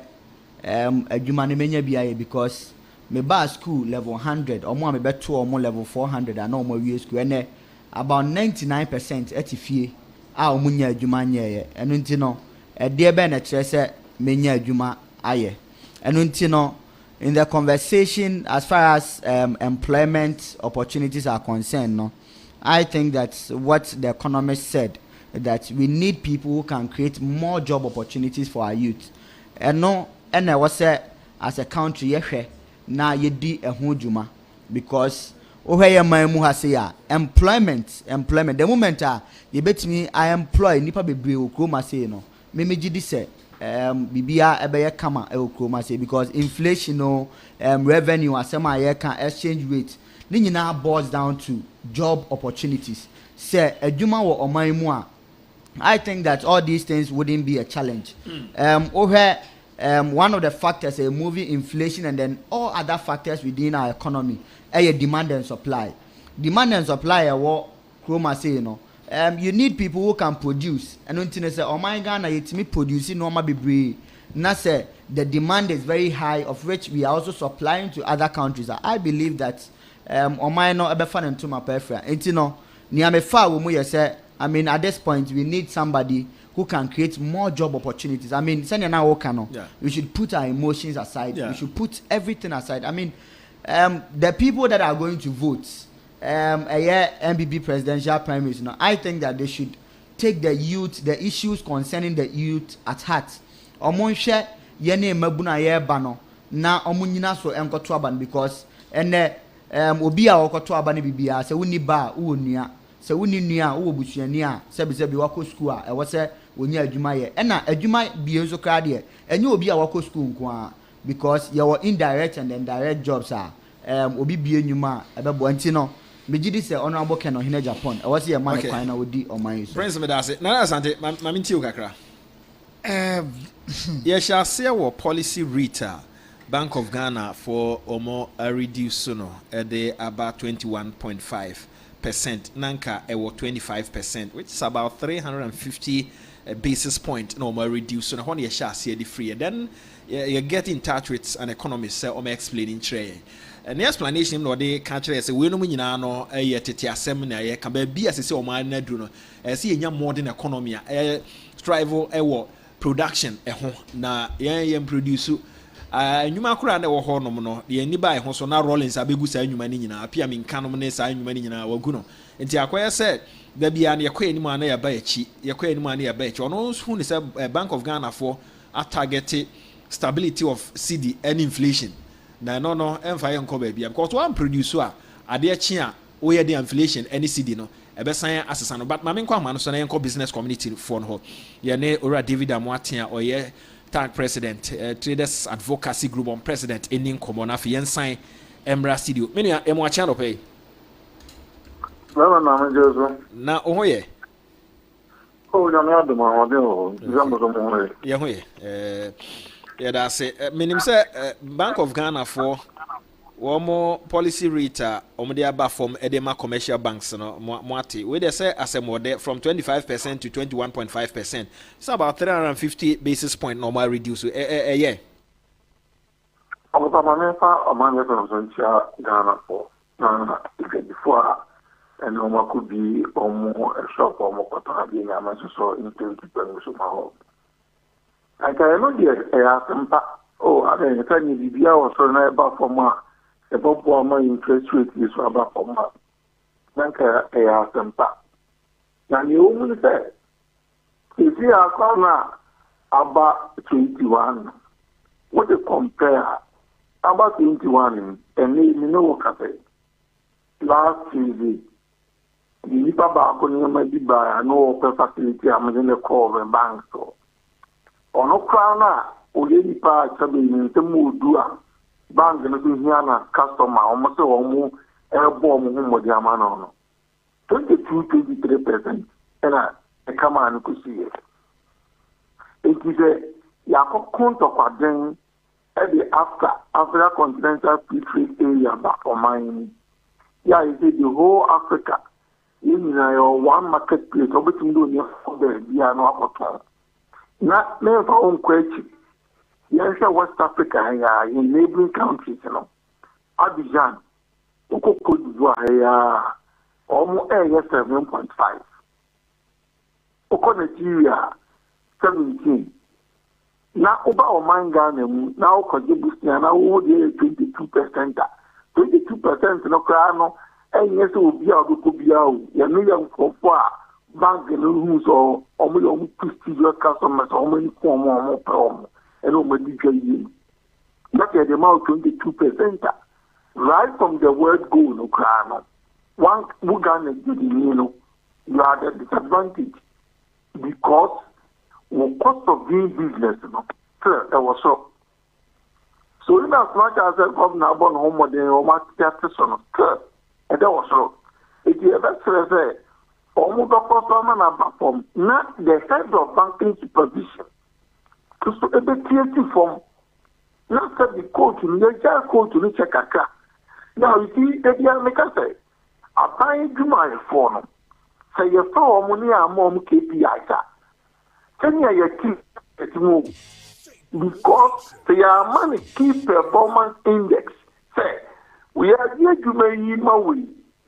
a human menya because me bar school level 100 or more me bet 2 or more level 400 and no more school and about 99% etifie a omunya adwuma nyeye eno nti no de be na kire se menya adwuma aye eno nti no in the conversation as far as employment opportunities are concerned no I think that what the economist said that we need people who can create more job opportunities for our youth eno I was say as a country yehwe na yedi eho adwuma because ohwe man mu ha say employment the moment you bet me I employ nipa bebre okroma say no me gidi say bibia ebeye kama okroma say because inflation no revenue asema ye can exchange rate ni nyina boils down to job opportunities say adwuma wo oman mu a I think that all these things wouldn't be a challenge one of the factors is moving inflation and then all other factors within our economy demand and supply what Chroma say you need people who can produce and until say oh my Ghana it's me producing normal be na say the demand is very high of which we are also supplying to other countries. I believe that oh my no ebe fan into my prefer enti ni amefa wo mu ye say I mean at this point we need somebody who can create more job opportunities. I mean send na work no we should put our emotions aside. We should put everything aside. I mean the people that are going to vote MBB presidential primaries I think that they should take the issues concerning the youth at heart. Omonhwe yene mabuna ye ba no na omunyina so enkoto aba because ene obi a okoto aba ne bibia se woni ba wo nua se woni nua wo busuani a se be wako school a wo se wonya adwuma ye na adwuma bie nso kra de enye obi a wako school nko a because you were indirect and indirect jobs are obi bie nyuma ebebo anti no megidi se honorable Ken Ohene Japan e was ye man kwan na odi oman so
Prince Medase na asante mami nti o kakra ye shall say what policy retail Bank of Ghana for omo reduce no they about 21.5% nanka e 25% which is about 350 basis point no more reduce no when you shall see the free then you get in touch with an economist say o me explaining trade and the explanation no dey catch say we no nyina no tete asem na ye ka ba bi asese o man na du no say enya modern economy strive production ho na yen produce nyuma kura na wo ho no no ye ni ba ho so na rollins abegu sa nyuma ni nyina apia mi nka no ne sa nyuma ni nyina wagu no enti akoye say da bia na yekoye ni mu ana ya ba echi yekoye ni mu ana ya ba echi ono hu ni say Bank of Ghana for a target stability of CD and inflation na no emfa ye nko ba bia because one producer ade echi a wo ye the inflation any CD no ebesan asesa no but mame nko ama no so na ye nko business community for no ye ne ora David Amoatia oye tag president traders advocacy group on president eni nkomo na fi yensan emra studio menu emo acha no pay
na mejezo
na ohoye
na me adoma ho de ho zambo zo mo
ye hoye ya da say menim say Bank of Ghana for one policy rate they aba from edema commercial banks no moati we dey say as a model from 25% to 21.5%. It's about 350 basis point normal reduce yeah.
Ghana for before and could be a shop or being a so into the I can not get I mean, if I need to be out so about for more. The Bobo interest rate is about for months. Nanka a temper. Now you only say, if you are corner about 21, what you compare about 21 and you know what happened last Tuesday. The Nipa Bakoni might be by no facility. I'm in the call of bank store. Or no crown, or any part of the mood. Bank no be here na customer almost bomb Modiamano. 22-23%. And I come on to see it. It is a Yakon to Quadrin at the Africa continental free trade area back for mine. Yeah, it is the whole Africa. In one marketplace, everything doing the Diano. Not never on question. Yes, West Africa, in neighboring countries, Abidjan, Cote d'Ivoire, almost 7.5. Nigeria, 17. Now, over Ghana, now Kojibustia, now 22%. 22% no crano, and yes, will be out of Kubiao, Yamian for bank and rooms or only prestigious customers, or many form or more problem, and over DJ. Look at the amount 22%. Right from the word go, no crano. One Uganda did you are at a disadvantage because the cost of doing business, that was so. So, in as much as a governor born home or the Omanfm, and that was so. It is a better say, almost a customer from not the head of banking supervision to a bit creative form, not the coach in the jail coach to check a car. Now, you see, the young make us say, I buy my phone. Say your phone money are more KPI. Can you keep move? Because they are money key performance index. Say, we are here to make my way.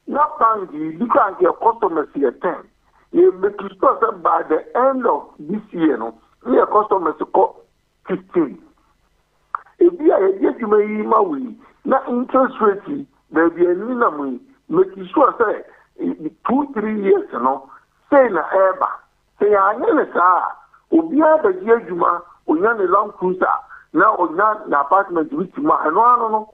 Not bank you can't get customers here 10. You make sure by the end of this year, your customers call 15. If we are here to make my way, not interest rate, maybe a minimum, making sure say 2-3 years, say na eba, say I never saw, Ubia the Juma. Onyan a long cruiser, now onyan an apartment with you, and no.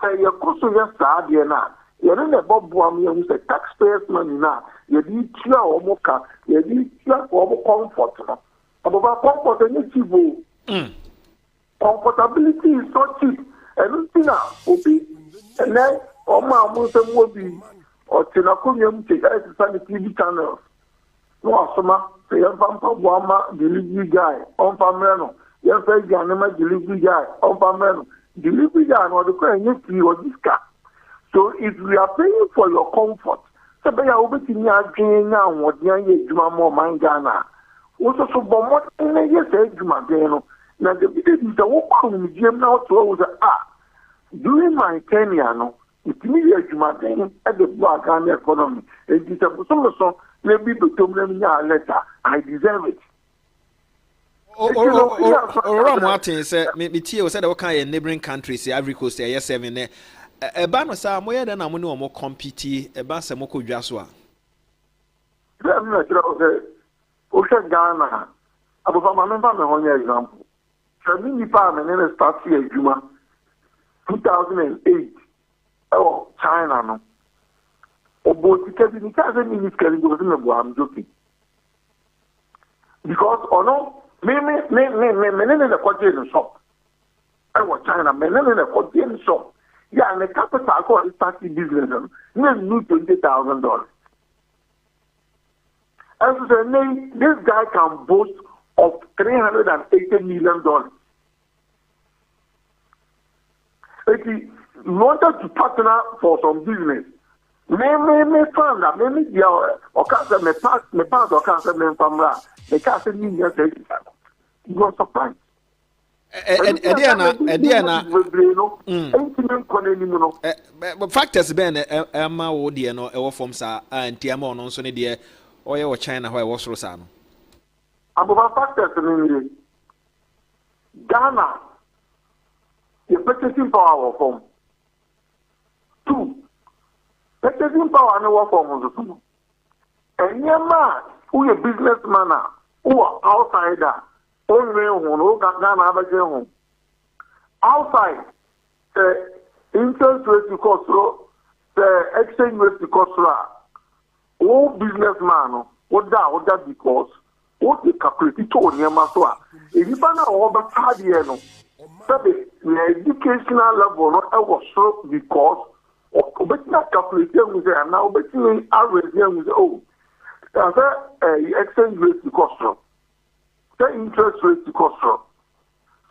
Say your costume yesterday now. You're in a Bob Boami who's a taxpayer's money now. You need cheer or mocha, you need cheer for comfort. About comfort and cheap. Comfortability is so cheap. And now, Obi, and then, Oma Muslim will be, or Tinakumium take as a TV channel. No, summer. Your Pampa delivery guy, on Pamano. Your first Ganama delivery guy, on Pamano. Delivery guy, or the coin, you or this car. So if we are paying for your comfort, so they are over to me again now, what you do more Mangana. Also, so Bomot, and I just said to my Dano. Now, the business is a walk on the gym now to during my tenure, it's me to my Dano at the Black economy. It is a so. Maybe to them letter. I deserve it.
Martin said, maybe Tio said, okay, in neighboring countries, the Ivory Coast, yes, 7. A banner, sir, more than I'm more compete a Bansamoko Jaswa.
Ocean Ghana, about my member, my only example. Family Department and a start here, Juma 2008. Oh, China, no. Because me in the quotation shop. I was China, me in the quotation shop. Yeah, and the capital called is starting business. New $20,000. As I say, this guy can boast of $380 million. If he wanted to partner for some business, me found that maybe the or can't me pass or can't me from that. They can't say me yes. You was surprised.
Ediana. But factors ben Emma Wodi no e from sa anti ama no so ne de oye wo China where was Rosano.
About factors in Ghana, the purchasing power from 2. Purchasing power no work from and your man who a businessman who are outsider, only who Ghana have a home. Outside, the interest rate cost, the exchange rate cost, all businessman, what that because what the calculate to near Maswa. If you find out over the educational level, not ever so because obetumi calculate mu say na obetumi average mu say oh exchange rate cost the interest rate cost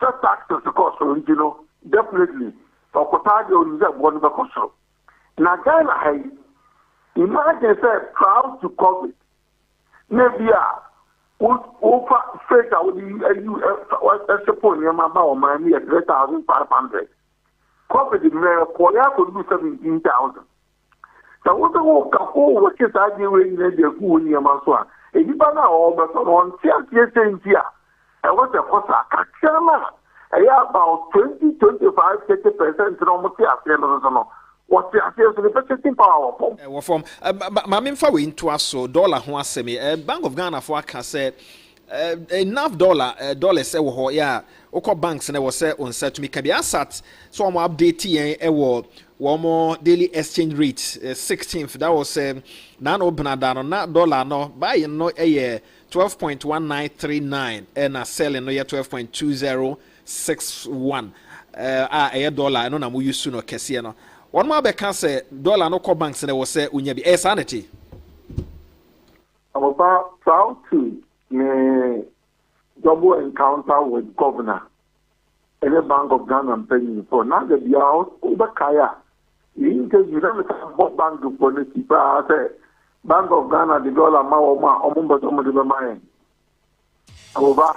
the taxes cost you know definitely for quoted on the one cost na Ghana hay imagine say proud to COVID maybe over fake out the support your mama or money at 3,500 COVID in Korea could do 17,000. So what the work of all what is I doing in the good near Maswa? If you buy all but on here, and what's the cost? I about 20, 25, 30% almost here. What the affairs of the purchasing power
from Mammy Fawi into us so dollar who are semi Bank of Ghana for can say enough dollars say yeah oko banks and was say on set to me can be asset so I'm updating one more daily exchange rate 16th that was nan open down na dollar no buying no a year 12.1939 and a selling no year 12.2061 a dollar no na mu use no kese no one more be can say dollar no co banks and was say unya bi sanity
I'm about proud to me double encounter with governor in the Bank of Ghana and paying for now the house over Kaya. You interview them with Bank of Policy, Bank of Ghana, the dollar, Omumba, the mine. Over,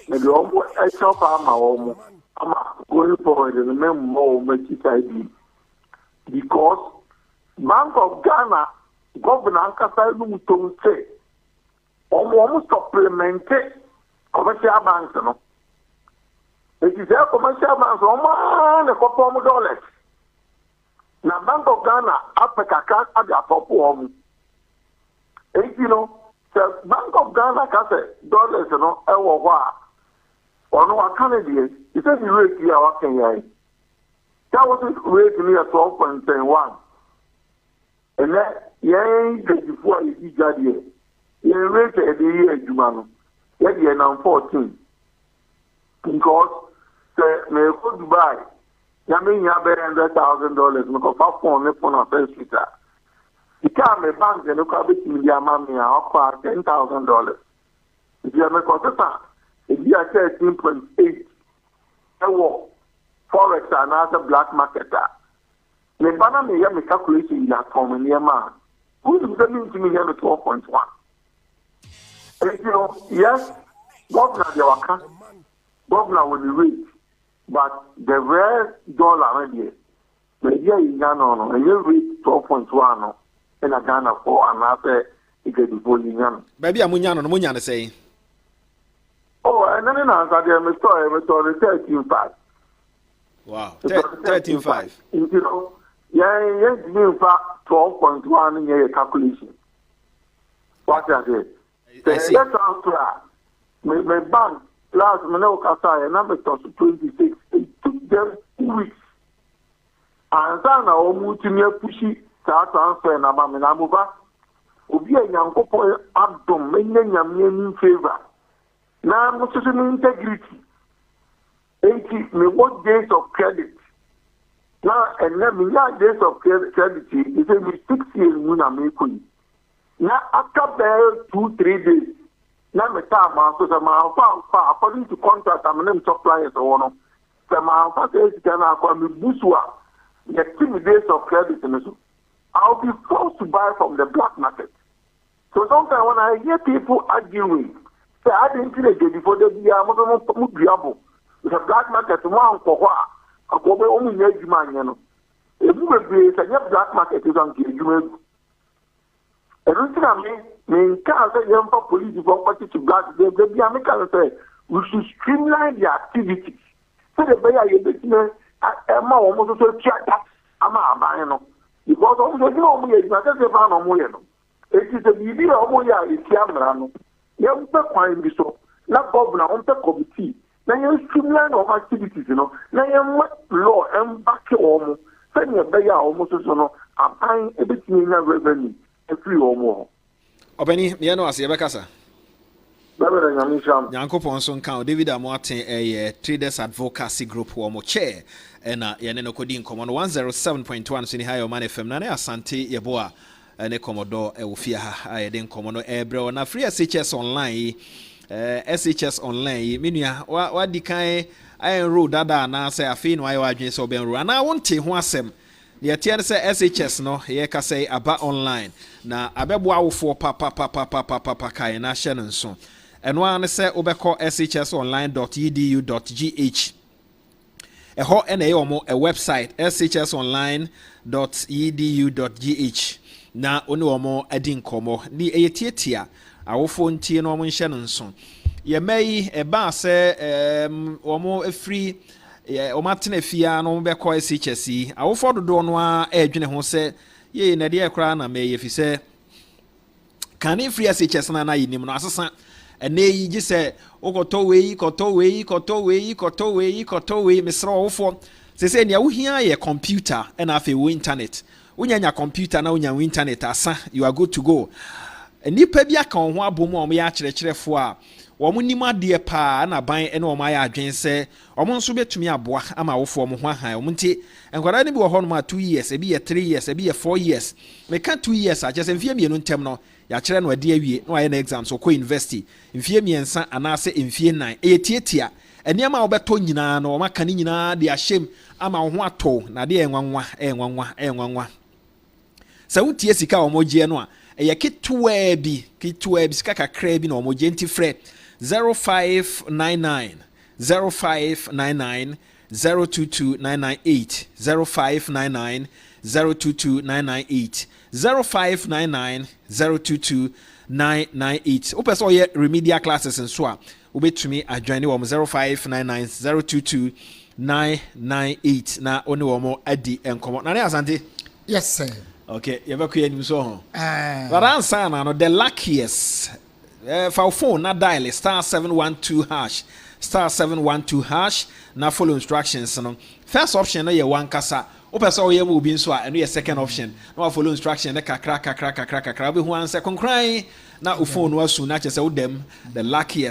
maybe almost a shop, I'm going forward and remember more ID because Bank of Ghana, Governor Kasai to say, almost supplemented commercial banks, no. It is a commercial banks, a couple of dollars. Now, Bank of Ghana, Africa can't add a couple of you know, the Bank of Ghana can say dollars, you know, or no, Canadians, it says you rate here, what can you? That was rate near 12.1. And that, before you did that year, you rate a year, Jumano. That year now 14. Because may go to buy. You mean you have $100,000 because for phone on first Twitter. You can't make bank and look at it in your money or $10,000. If you have a contract, if you are 13.8, forex and other black marketer. The banner may have a calculation in that form in your man. Who is the mean to me here 12.1? You know, yes, governor the waka, governor will be rich, but the rare dollar maybe in Ghana and you reach 12.1 in a Ghana for and after it get the volume. Maybe I'm Munyano say. Oh, and then answer the story 13.5.
Wow, 13.5.
You know, yeah, in fact 12.1 in your calculation. What is it? That's transfer. My bank last Manel number to 26. It took them 2 weeks. And then I moved to near pushy transfer and Amaminamuba. Ubi a young couple abdom, many in favor. Now, I'm integrity. 80 me what days of credit. Now, and then me days of credit is only 6 years when I'm making. Now, after 2-3 days, now my time so according to contract, I'm name suppliers or no. So my father can acquire me busua. The 2 days of credit, I'll be forced to buy from the black market. So sometimes when I hear people arguing, say I didn't get before they be able the black market one for what? A couple only need man, you know. If you will be a black market is on you. Everything I mean, can't say young police property to black, they be American say we should streamline the activities. So the better you business, Emma almost so check that. I'm a man, because also you know me, it's not just a man or more. It is a baby or more, it's Yamano. You have to find this up. Not governor on the committee. Now you streamline of activities, you know. Now you law and back your send your better almost so I'm buying a bit in revenue. Free or more.
Obeni, you know, as you Nyankopon so nka David Amoaten Traders Advocacy Group wo mo chair na ye ne no kodi nkomo no 107.1 so ni ha Omanfm na asante yebo a ne komodo wo fie ha ye de nkomo no ebre na free SHS online SHS online menua wa dikan iron road dada na say afi no ayo adwen so ben road na wonte ho asem ye tie ne say SHS no ye ka say aba online na abebo awofo papa kai na hye no nso eno an say obekọ shsonline.edu.gh eho ena ye omo a website shsonline.edu.gh na oni omo adi nkomo ni eyetietia awofo ntie no omo hye no nso ye mai eba se omo afri omatena fia no bekọ SHS awofo dodo no a edwene ho se ye na de ekra na me ye fi se kan free SHS na yinim no asesa ene yi gi se okoto we misra wofo se ne wohia ye computer na afi wo internet wonya computer na wonya internet asa you are good to go nipa bia kan ho abomu o ya kyerɛkyerɛfo a wo munima de pa na ban ene o ma ya adwen se o mo nso betumi aboa ama wofo mo ho ahan o nti enkwara ne bi wo ho no ma 2 years e bi ye 3 years e bi ye 4 years me ka 2 years a kyerɛ mfie mienu ntem no ya kyerɛ no ade awie no aye na exam so ko university mfie miensa anase mfie 9 e tietia eniama wo beto nyina no o maka ni nyina de ahyem ama wo ho ato na de enwanwa sa wutie sika o mogie no a eye kitwa bi sika kakra bi na o mogie nti frɛ 0599 0599 022998 0599 022998 0599 022998 opeso ye remedial classes nso a obetumi adwane wo 0599 022998 na oni wo adi enkomo na ne asante
yes sir
okay you be kuya nim so ho but answer na no the luckiest for phone na dial *712# na follow instructions no first option na ye one kasa opeso ye mo bi nso a eno ye second option na follow instruction na kakra be hu answer konkran na o phone wa su na chese wo dem the lucky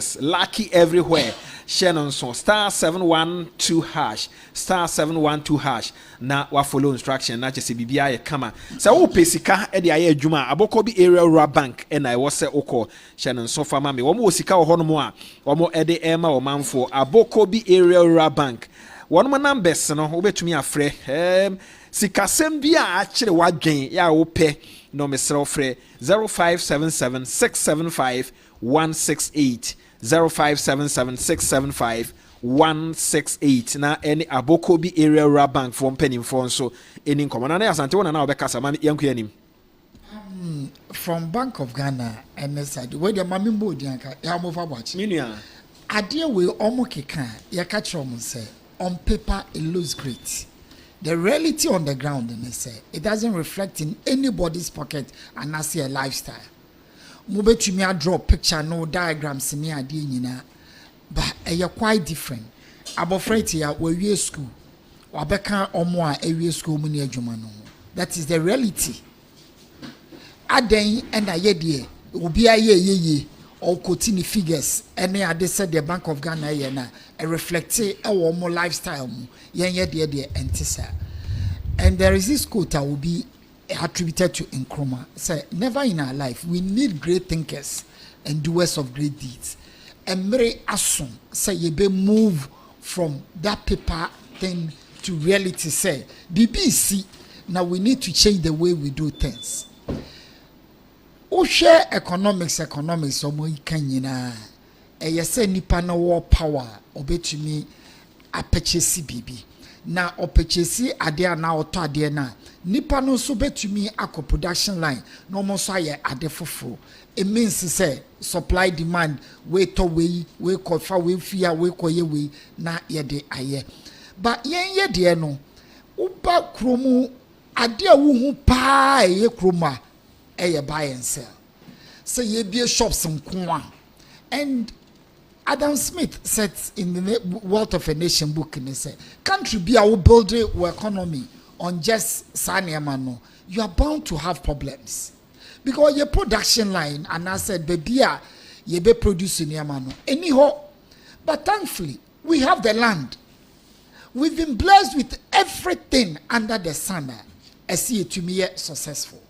everywhere Shannon so *712# na wa follow instruction na chese bibia ye kama se wo pesika e de aye adwuma aboko bi area rural bank e na e wo se okọ Shannon so fama me wo mo sika wo hono mo a wo mo e de ema wo manfo aboko bi area rural bank one mo numbers no obetumi afre sikasem bi a akire wadwen ya wo pe no mesrɛ frɛ 0577 675 168 0577 675 168 na any aboko bi area rural bank for penny for so any common na asante wona na obekasa ma yanku anim
from Bank of Ghana and said where the mami board yanka ya mo fa boachi
minua
ade we omo keka ya ka chom say on paper it looks great. The reality on the ground, and they say it doesn't reflect in anybody's pocket and I see a lifestyle. Mube to me, I draw picture, no diagrams, me idea, but you're quite different. I'm afraid here where we school, or beka or more a school many jumano. That is the reality. Aden and a ye will be a ye or continue figures, and they said the Bank of Ghana a reflect our more lifestyle, dear, and there is this quote that will be attributed to Nkrumah. Say, never in our life we need great thinkers and doers of great deeds. And very assume say you be move from that paper thing to reality. Say, BBC now we need to change the way we do things. O share economics omo ikan nyina e say nipa na war power obetumi apurchase bibi na opurchase ade na oto ade na nipa no so betumi akọ production line no mo so aye ade foforo it means say supply demand we to we kofa we fia we koye we na ye de aye but ye de no uba kromu ade a wo hu pa ye kroma buy and sell. So ye be shops in Kwan. And Adam Smith said in the Wealth of a Nation book, and he said, country be our building economy on just Sanyamano, you are bound to have problems. Because your production line, and I said, baby, ye be produce nneɛma no any ho. But thankfully we have the land. We've been blessed with everything under the sun. I see it to be successful.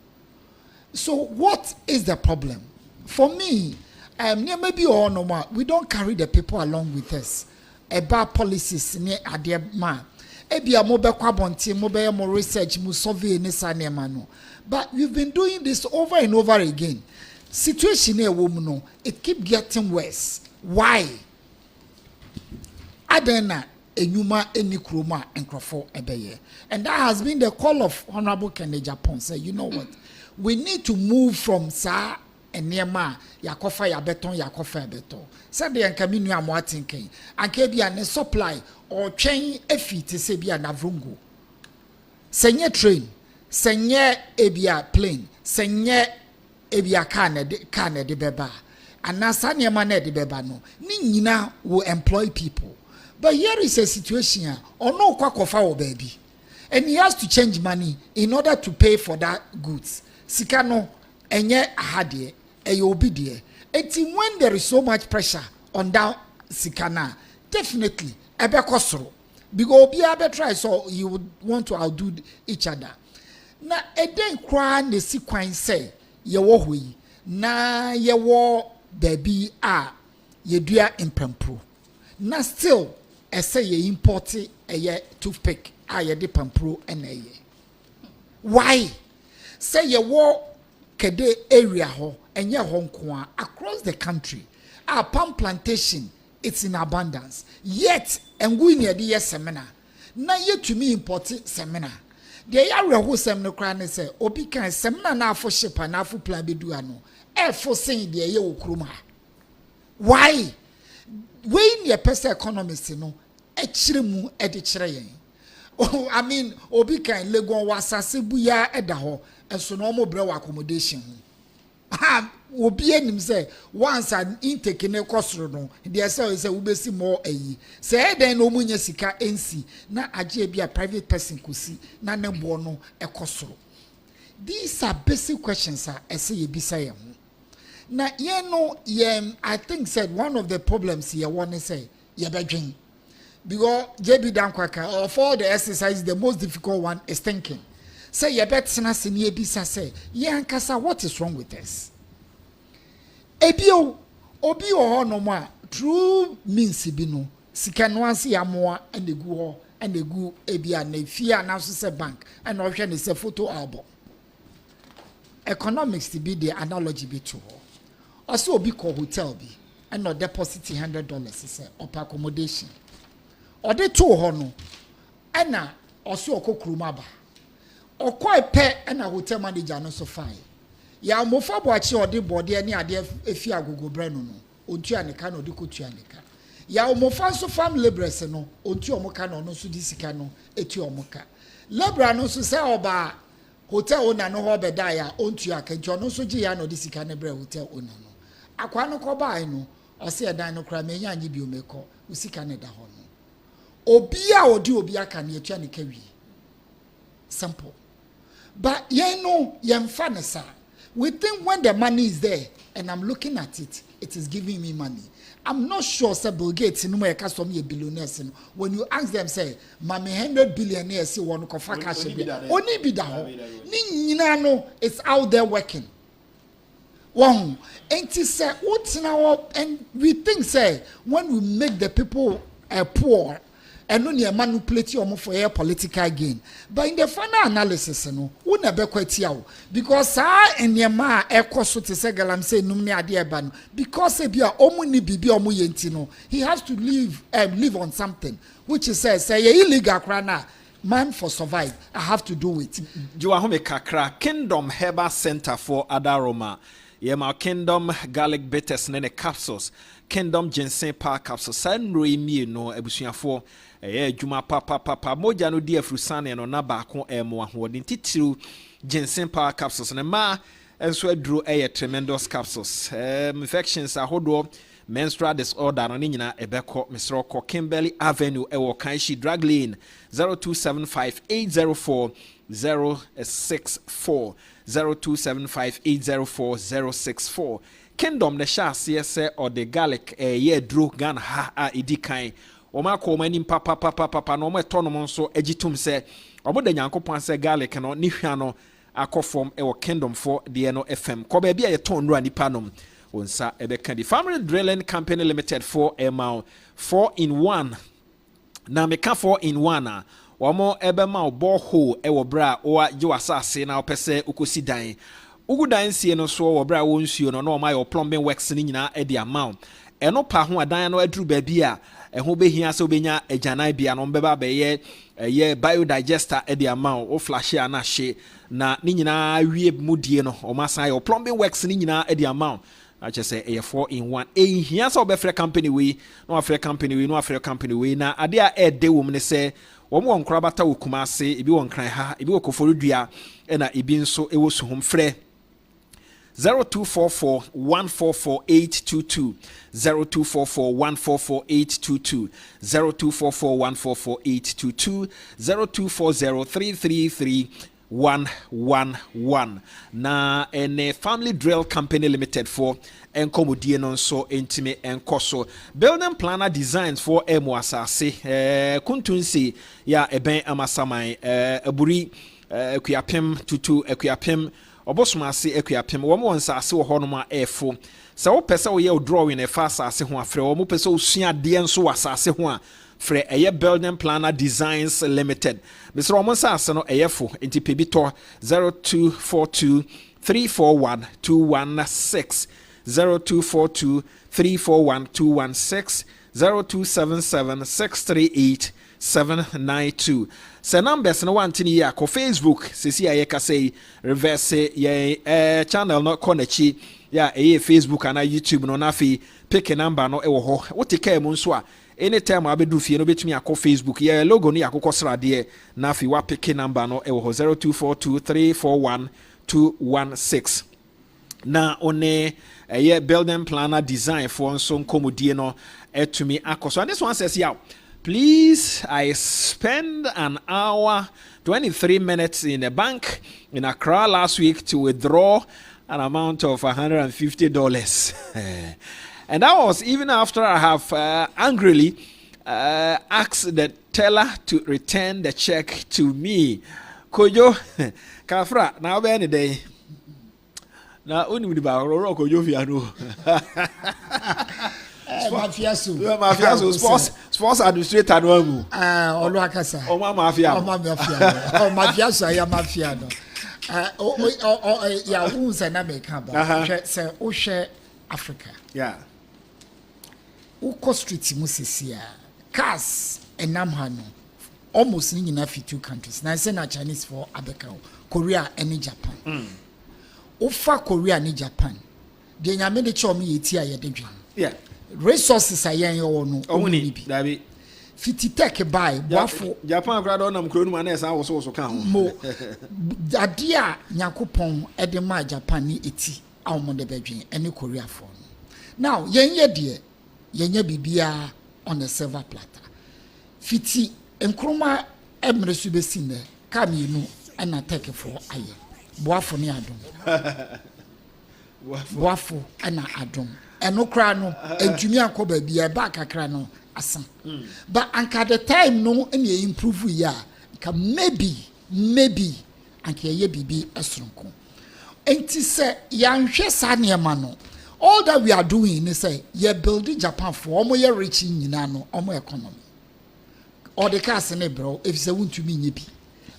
So what is the problem? For me, maybe all no more. We don't carry the people along with us. About policies near adia ma. Ebia mo be kwabonti, mo be mo research, mo survey ni sa no. But we've been doing this over and over again. Situation here woman no, it keep getting worse. Why? Adena enyuma enikroma enkrofo ebeye. And that has been the call of Honorable Kennedy Japan. Say, you know what? We need to move from sa enema yakofa ya beton said the enkaminu amo atinken anke bia ne supply or twen efi te se bia na vrungu senye train senye ebia plane senye ebia car ne de beba anasa niema na de beba no ni nyina will employ people. But here is a situation ono kwakofa wo baby, and he has to change money in order to pay for that goods. Sika no enye ahade obedient. When there is so much pressure on that sikana, definitely ebekosoro. Because obi abe try, so you would want to outdo each other. Na eden kwa ne sikwan say yewo hoi na yewo baby yedua impempro. Na still say ye import a toothpick ye de pampro and a ye. Why? Say ye wo kede area ho enye Hong Kong across the country. Our palm plantation, it's in abundance. Yet, and we near the seminar. Na yet to me important seminar. The area who seminar cran say, Obi can seminar na for ship and na for plan biduano. For saying the ye ukruma. Why? When your person economist, you know, echirimu edichire. Oh, I mean, Obi can legon wasase buya edaho, and so normal brew accommodation. Obi enim say once an intake ne kosoro no there say we be see more ayi say den no munye sika ensi na age bia private person kusi na ne bo no ekosoro. These are basic questions say ye bisa ye ho na ye no ye. I think said one of the problems here one say ye bedwin because JB Dankwaka of all the exercises the most difficult one is thinking. Say ye bet na se ne bisa say ye ankasa what is wrong with us. Ebio obi ho no ma true means bi no sika no anse yamoa and egu ho and egu ebia na fia na so say bank and no hwe ne say photo album. Economics to be the analogy be to ho. Also obi ko hotel bi and no deposit $100 say up accommodation. Or de to ho no na also okokruma ba. Okoi pe na hotel manager no so fine. Ya mofa boachi ode bode ani ade efi agogo breno no ontu aneka no de kotu aneka ya mofa so farm laborers no ontu omoka no no so di sika no eti omoka labor no so se oba hotel owner no ho beda ya ontu akenjo no so gi ya no di sika ne bre hotel owner no akwa no ko bai no o se edan no kra menya anyi bi omeko usika ne da ho no obi a odi obi aka ne etu aneka wi simple. But ye know yemfa ne sa. We think when the money is there and I'm looking at it, it is giving me money. I'm not sure, say Bill Gates, no more custom ye billionaires. When you ask them, say, Mami 100 billionaires, see one kofa cash. Only be that. Ni no, it's out there working. One, and to say, what's now, and we think, say, when we make the people poor, and only manipulate you for your political gain. But in the final analysis, no, we never quite yell because and your ma echo to say galam say no idea ban because if you are omuni bibi omuyentino, he has to live on something, which is say illegal crana. Man for survive, I have to do it.
Joahome Kakra, Kingdom Herbal Center for Adaroma. Yema Kingdom Garlic Bitters Nene Capsules, Kingdom Ginseng Power Capsules, San Remi no Ebusiafo, Juma Papa, Moja no dear Frusane no Nabako Emo, Wadin Titu, Ginseng Power Capsules, and Ma, and so drew a tremendous capsules. Infections are hodo, menstrual disorder no nyina ebeko Mr. Kimberly Avenue ewo Kanshi Drug Lane 0275804064 0275804064 Kingdom the Shasi se or the garlic ye drew gun ha edikan Oma ko manim papa no me tono so egitum se obo de Nyankopon se garlic no ni hwa no akofom ewo Kingdom for the no FM ko ba bia ye ton ru anipa nom onsa ebeka di Family Drilling Company Limited for amount 4-in-1 na meka 4-in-1 wamo ebe ma borehole ewo bra o je wasase na opese ukosi dan ugu dan sie no so wo bra wo nsuo no na o ma yo plumbing works ni nyina e di amount eno pa ho adan no aduru ba bia eho behia se obenya ajanan bia no mbeba be ye biodigester e di amount o flash ya na hye na ni nyina wie mudie no o ma san yo plumbing works ni nyina e di amount I just say a 4-in-1. Here so be free company we, no free company we, na ade a de woman say, one won krabata wo Kumase, ibi won kran ha, ibi wo Koforu dua, na ibi nso ewo su hom frɛ 0244144822 0244144822 0244144822 0240333111 na ene Family Drill Company Limited for enkomodie no so entime enkoso building planner designs for emo asase kuntunsi ya eben amasaman aburi akuapem tutu akuapem obosumase akuapem wo mo nsase wo hono ma efo se wo pese wo ye drawing e fa asase ho afre wo mo pese wo sua de enso asase ho a frɛ ɛyɛ building planner designs limited Mr. Omonsa aseno ɛyɛfo enti pebito 0242 341 216 0242 341 216 0277 638 792 se numbers no wantini ya ko Facebook sisi ya yeka say reverse ye channel no konachi ya Facebook ana YouTube no na fi pick number no ewo ho wotika mu nso a anytime abedu fie no betumi akọ Facebook ye logo no yakọ srade na fi wa pick number no ewo 0242 341 216 na one building planner design for nso nkomodie no etumi akoso and this one says yeah please I spend an hour 23 minutes in a bank in Accra last week to withdraw an amount of $150 and that was even after I have angrily asked the teller to return the check to me. Kojo, Kafra, now be any day. Now, only the barrel, Kojo Fiano. Mafia, sports administrator, no.
Oluwakasa.
Oma Mafia.
Mafia, Mafia. Yeah, who's an American? Say, Oshe Africa.
Yeah.
Uko street musisia cars enamhano almost in enough 2 countries na say na Chinese for Abeka Korea and Japan Ufa Korea and Japan de nyame de chomi yeti ayededwe
yeah
resources ayen yo no
omuni dabi
fiti tech buy boafo
Japan grado nam kronu ma na esa wo so kan ho
mo adia nyakopon e de ma Japan ni eti awmo de bedwen ene Korea for now yenye de yenye bibia on a silver platter fiti enkroma emre subesine kamienu na take for aye boafo ni adom boafo na adom eno kra no entumi akoba bia ba kakra no asan but anka the time no ene improve ya ka maybe anka ye bibi esronko enti se yanhwe sa ne ma no all that we are doing is say you're building Japan for omo ye rich nyina no omo economy or the cars in bro if say want to be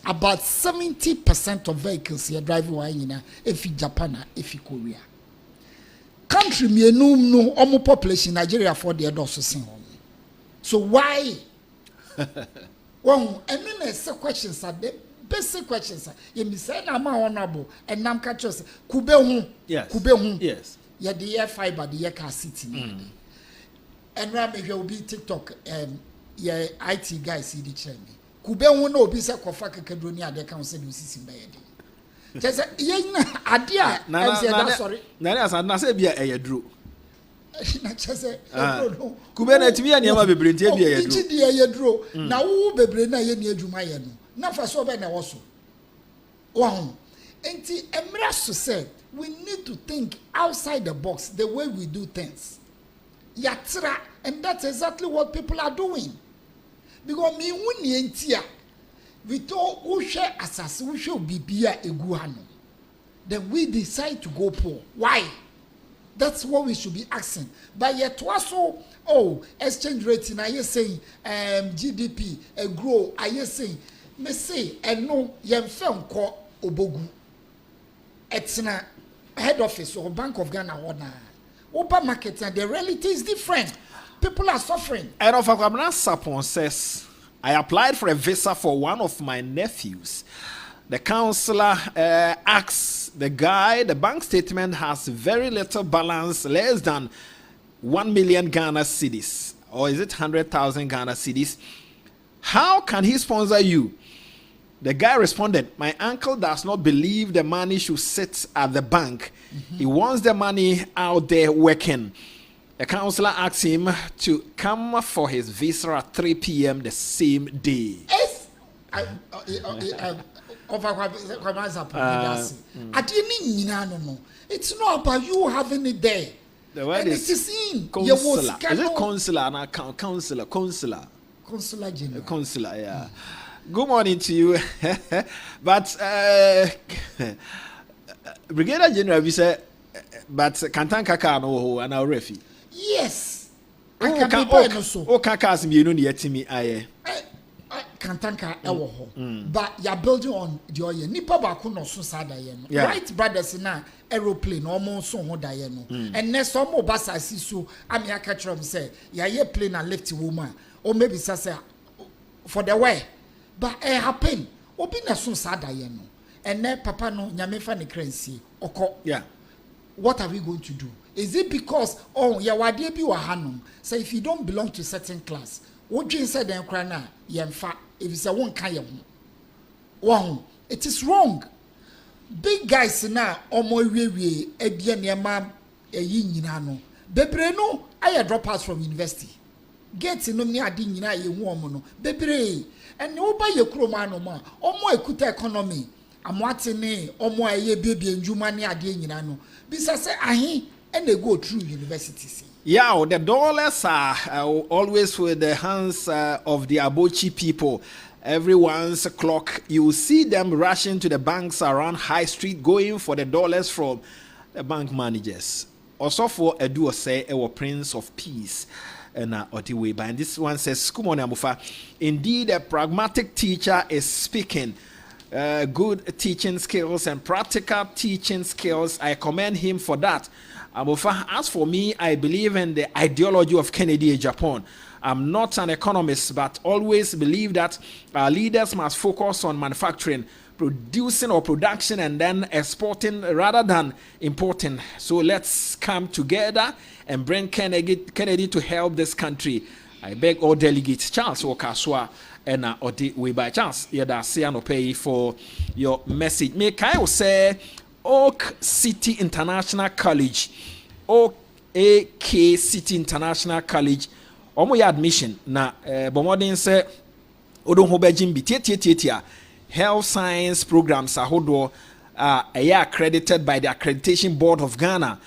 about 70% of vehicles here drive why nyina if Japan if Korea country me no omo population Nigeria for the do so so why well and then the questions are the basic questions you me say na ma honorable and nam catch us kube hu
yes
yeah, the air fiber, the air car city. And Rammy will be TikTok, yeah, IT guys see the chain. Kube won't know be sa kofaka Kadronia, the council who sees in bed. Just a idea. Sorry.
Nana, I say, be a drew.
na chese
kube na timi aniama bebre ntia bia yedro
ti dia yedro na wo bebre na ye ni adwuma ye no na fa so be na wo so wo enti emra so say we need to think outside the box the way we do things yatra and that's exactly what people are doing because me wuni entia we to wo hwe asase wo hwe bibia egu ha no then we decide to go poor why. That's what we should be asking. But yet also, exchange rate in I saying GDP grow. I saying me say and no yem film call obogu. It's na head office or Bank of Ghana or na open market and the reality is different. People are suffering.
And of Akwamna Sapon says, I applied for a visa for one of my nephews. The counselor asks the guy, the bank statement has very little balance, less than 1 million Ghana cedis, or is it 100,000 Ghana cedis? How can he sponsor you? The guy responded, my uncle does not believe the money should sit at the bank. He wants the money out there working. The counselor asked him to come for his visa at 3 p.m. the same day.
Yes. It's not about you having it there.
The word is consular. Is it consular? Consular.
Consular general.
Consular, yeah. Good morning to you. But Brigadier General, we say, but Kantanka no and our refi.
Yes. I can be born also.
O kakas me no near to me aye.
Kantanka ewo ho. But you're building on the oye. Nipa ba ko no so sada ye no. Right brothers na aeroplane almost so ho da ye no. And next some basa si so am ya catch them say ya ye plane and lift woman or maybe say for the way. But it happen. Obi na so sada ye no. And then papa no nyame fa ne kransi oko.
Yeah.
What are we going to do? Is it because ya wade bi wa hanom say if you don't belong to certain class what you said then cry na yemfa if you say one kan ye ho it is wrong. Big guys na omo wie ebie niam eyi nyina no bebre no aye dropouts from university get no ni ade nyina ye hu omo no bebre and wo ba ye kroma no ma omo ekuta economy amoate ne omo aye bebie njuma ne ade nyina no bisa say ahi and they go through universities.
Yeah, the dollars are always with the hands of the Abochi people. Everyone's clock, you see them rushing to the banks around High Street, going for the dollars from the bank managers. Also for a duo say, our Prince of Peace. And and this one says, Kumone Amufa, indeed a pragmatic teacher is speaking. Good teaching skills and practical teaching skills. I commend him for that. As for me, I believe in the ideology of Kennedy in Japan. I'm not an economist, but always believe that our leaders must focus on manufacturing, producing or production, and then exporting rather than importing. So let's come together and bring Kennedy to help this country. I beg all delegates, Charles Okaswa, and Odi way by chance. Yada Siano pay for your message. May I say Oak City International College, OAK City International College, omo ya admission na bomodin say odon ho bejim bi tietia health science programs ahodo accredited by the Accreditation Board of Ghana.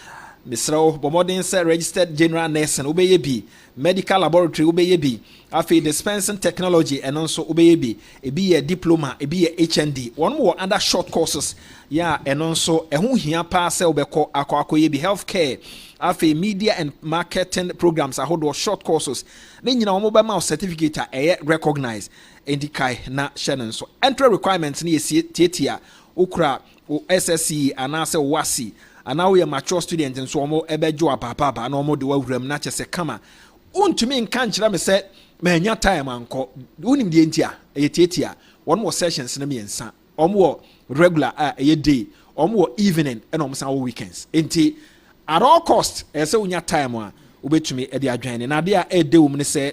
Mr. Bomodin say registered general nursing obeye bi, medical laboratory obeye bi, afi dispensing technology and also obeye bi, ebi a diploma, ebi a HND, one more other short courses. Yeah, and also ehun hia pa say obeko akwakoye bi healthcare, afi media and marketing programs ahodo short courses. Ne nyina omo ba ma certificate recognized indikai na shenon so entry requirements ni tietia ukra SSC anase wasi. And now we are mature students and so omo ebejo apapa na omo de wawuram na chese kama untumi nka nkyira me say manya time anko unim de ntia tietia one more sessions na miensa omo regular a day omo evening and omo san weekends enti at all cost say unya time a ubetumi e de adwan na de a e de um ne say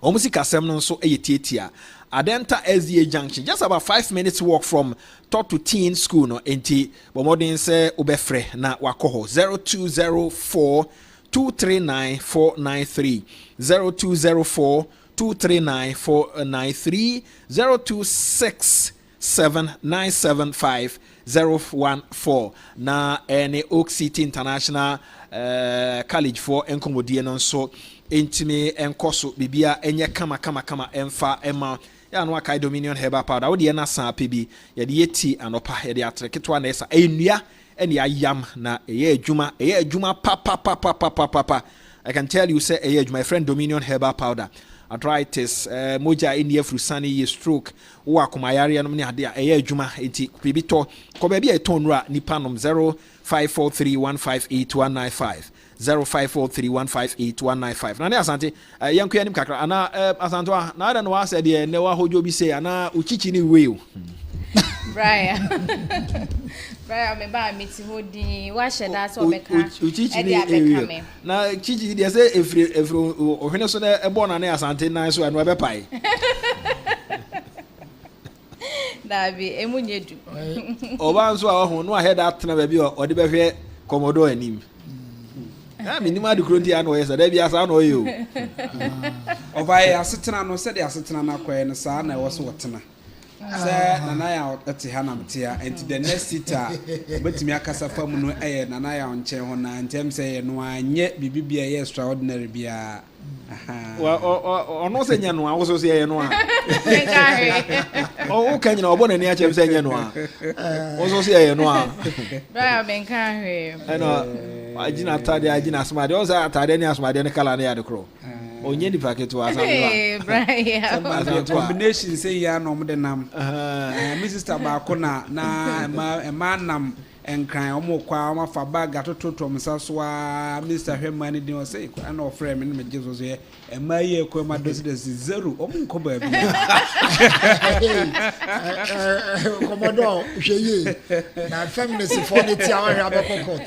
omo sikasem no so tietia Adenta SDA Junction, just about 5 minutes walk from Talk to Teen School no enti bomodin se obefre na wakoho 0204 239-493 0204-239-493 026-7975-014 na any Oak City International College for enkomodie no nso entime enkoso bibia enye kama emfa ema ya no akai Dominion herbal powder wo de na san apebi ye de yeti anopa ye de atreketwa na esa enua ene ayam na eye adwuma pa I can tell you say eye my friend Dominion herbal powder arthritis moja eni afrusani ye stroke wo akomayare no ne ade eye adwuma enti bibito ko ba bia etonra nipa nom 0543158195 0543158195 na ne asante yanku yanim kakra ana asanto na ada no wa se de ne wa hojo bi se ana uchichi ni we o
Brian me ba meti hodi wa sheda so meka
uchichi ni e na chichi de se efri ohwene so na ebo na ne asante na so anu abepai
Davi emunyedu
oba so ahụ no ahead atena ba bi o de behwe komodo anim na me nima de kronti anu o yesa da bi asa no yo
oba ya asetena no se de asetena na kwae no sa na wo so wotena se nana ya ati ha na mtia enti the next sitter betimi akasa fam no nana ya onche ho na ntem se ye no anye bibibia ye extraordinary bia
ono se nya no awoso se ye no a o ka nyina obo na ni achem se nya no a oso se ye no a
bra men ka hwe
eno agina atade agina asmade o za atade ni asmade ne kala na ya de kro onye di packet wa asam
Brian combination say ya no mde nam my sister ba ko na ma nam enkran omokwa mafa bag atototo msaso a Mr. Hemani din o say ana ofre me me Jesus ye emaye ko ma dosi zero omko ba bi
komodo hweye na feminist for the tia wa hwa bekokot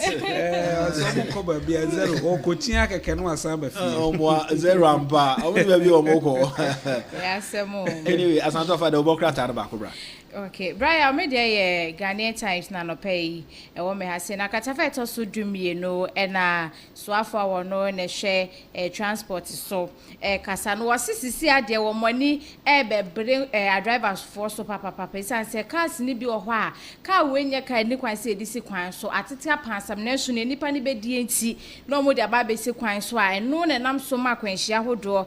omko ba bi zero o ko tia keke no asan ba fi
omo zero amba omo ba bi omoko
ya semo
anyway asanto fa de obokrata na ba ko bra.
Okay, Brian, me dey Ghanaian Times na no pay e wo me ha se na katafa eto so dumie no e na so afa wo no na hwe transport so kasa no wasisisi ade wo moni e bebre drivers for so papa isan se cars ni bi wo ho a ka wenye ka ni kwan se edisi kwan so atete apansam na so ne nipa ni bedie enti no mo de aba be se kwan so a eno na nam so ma kwan hia hodo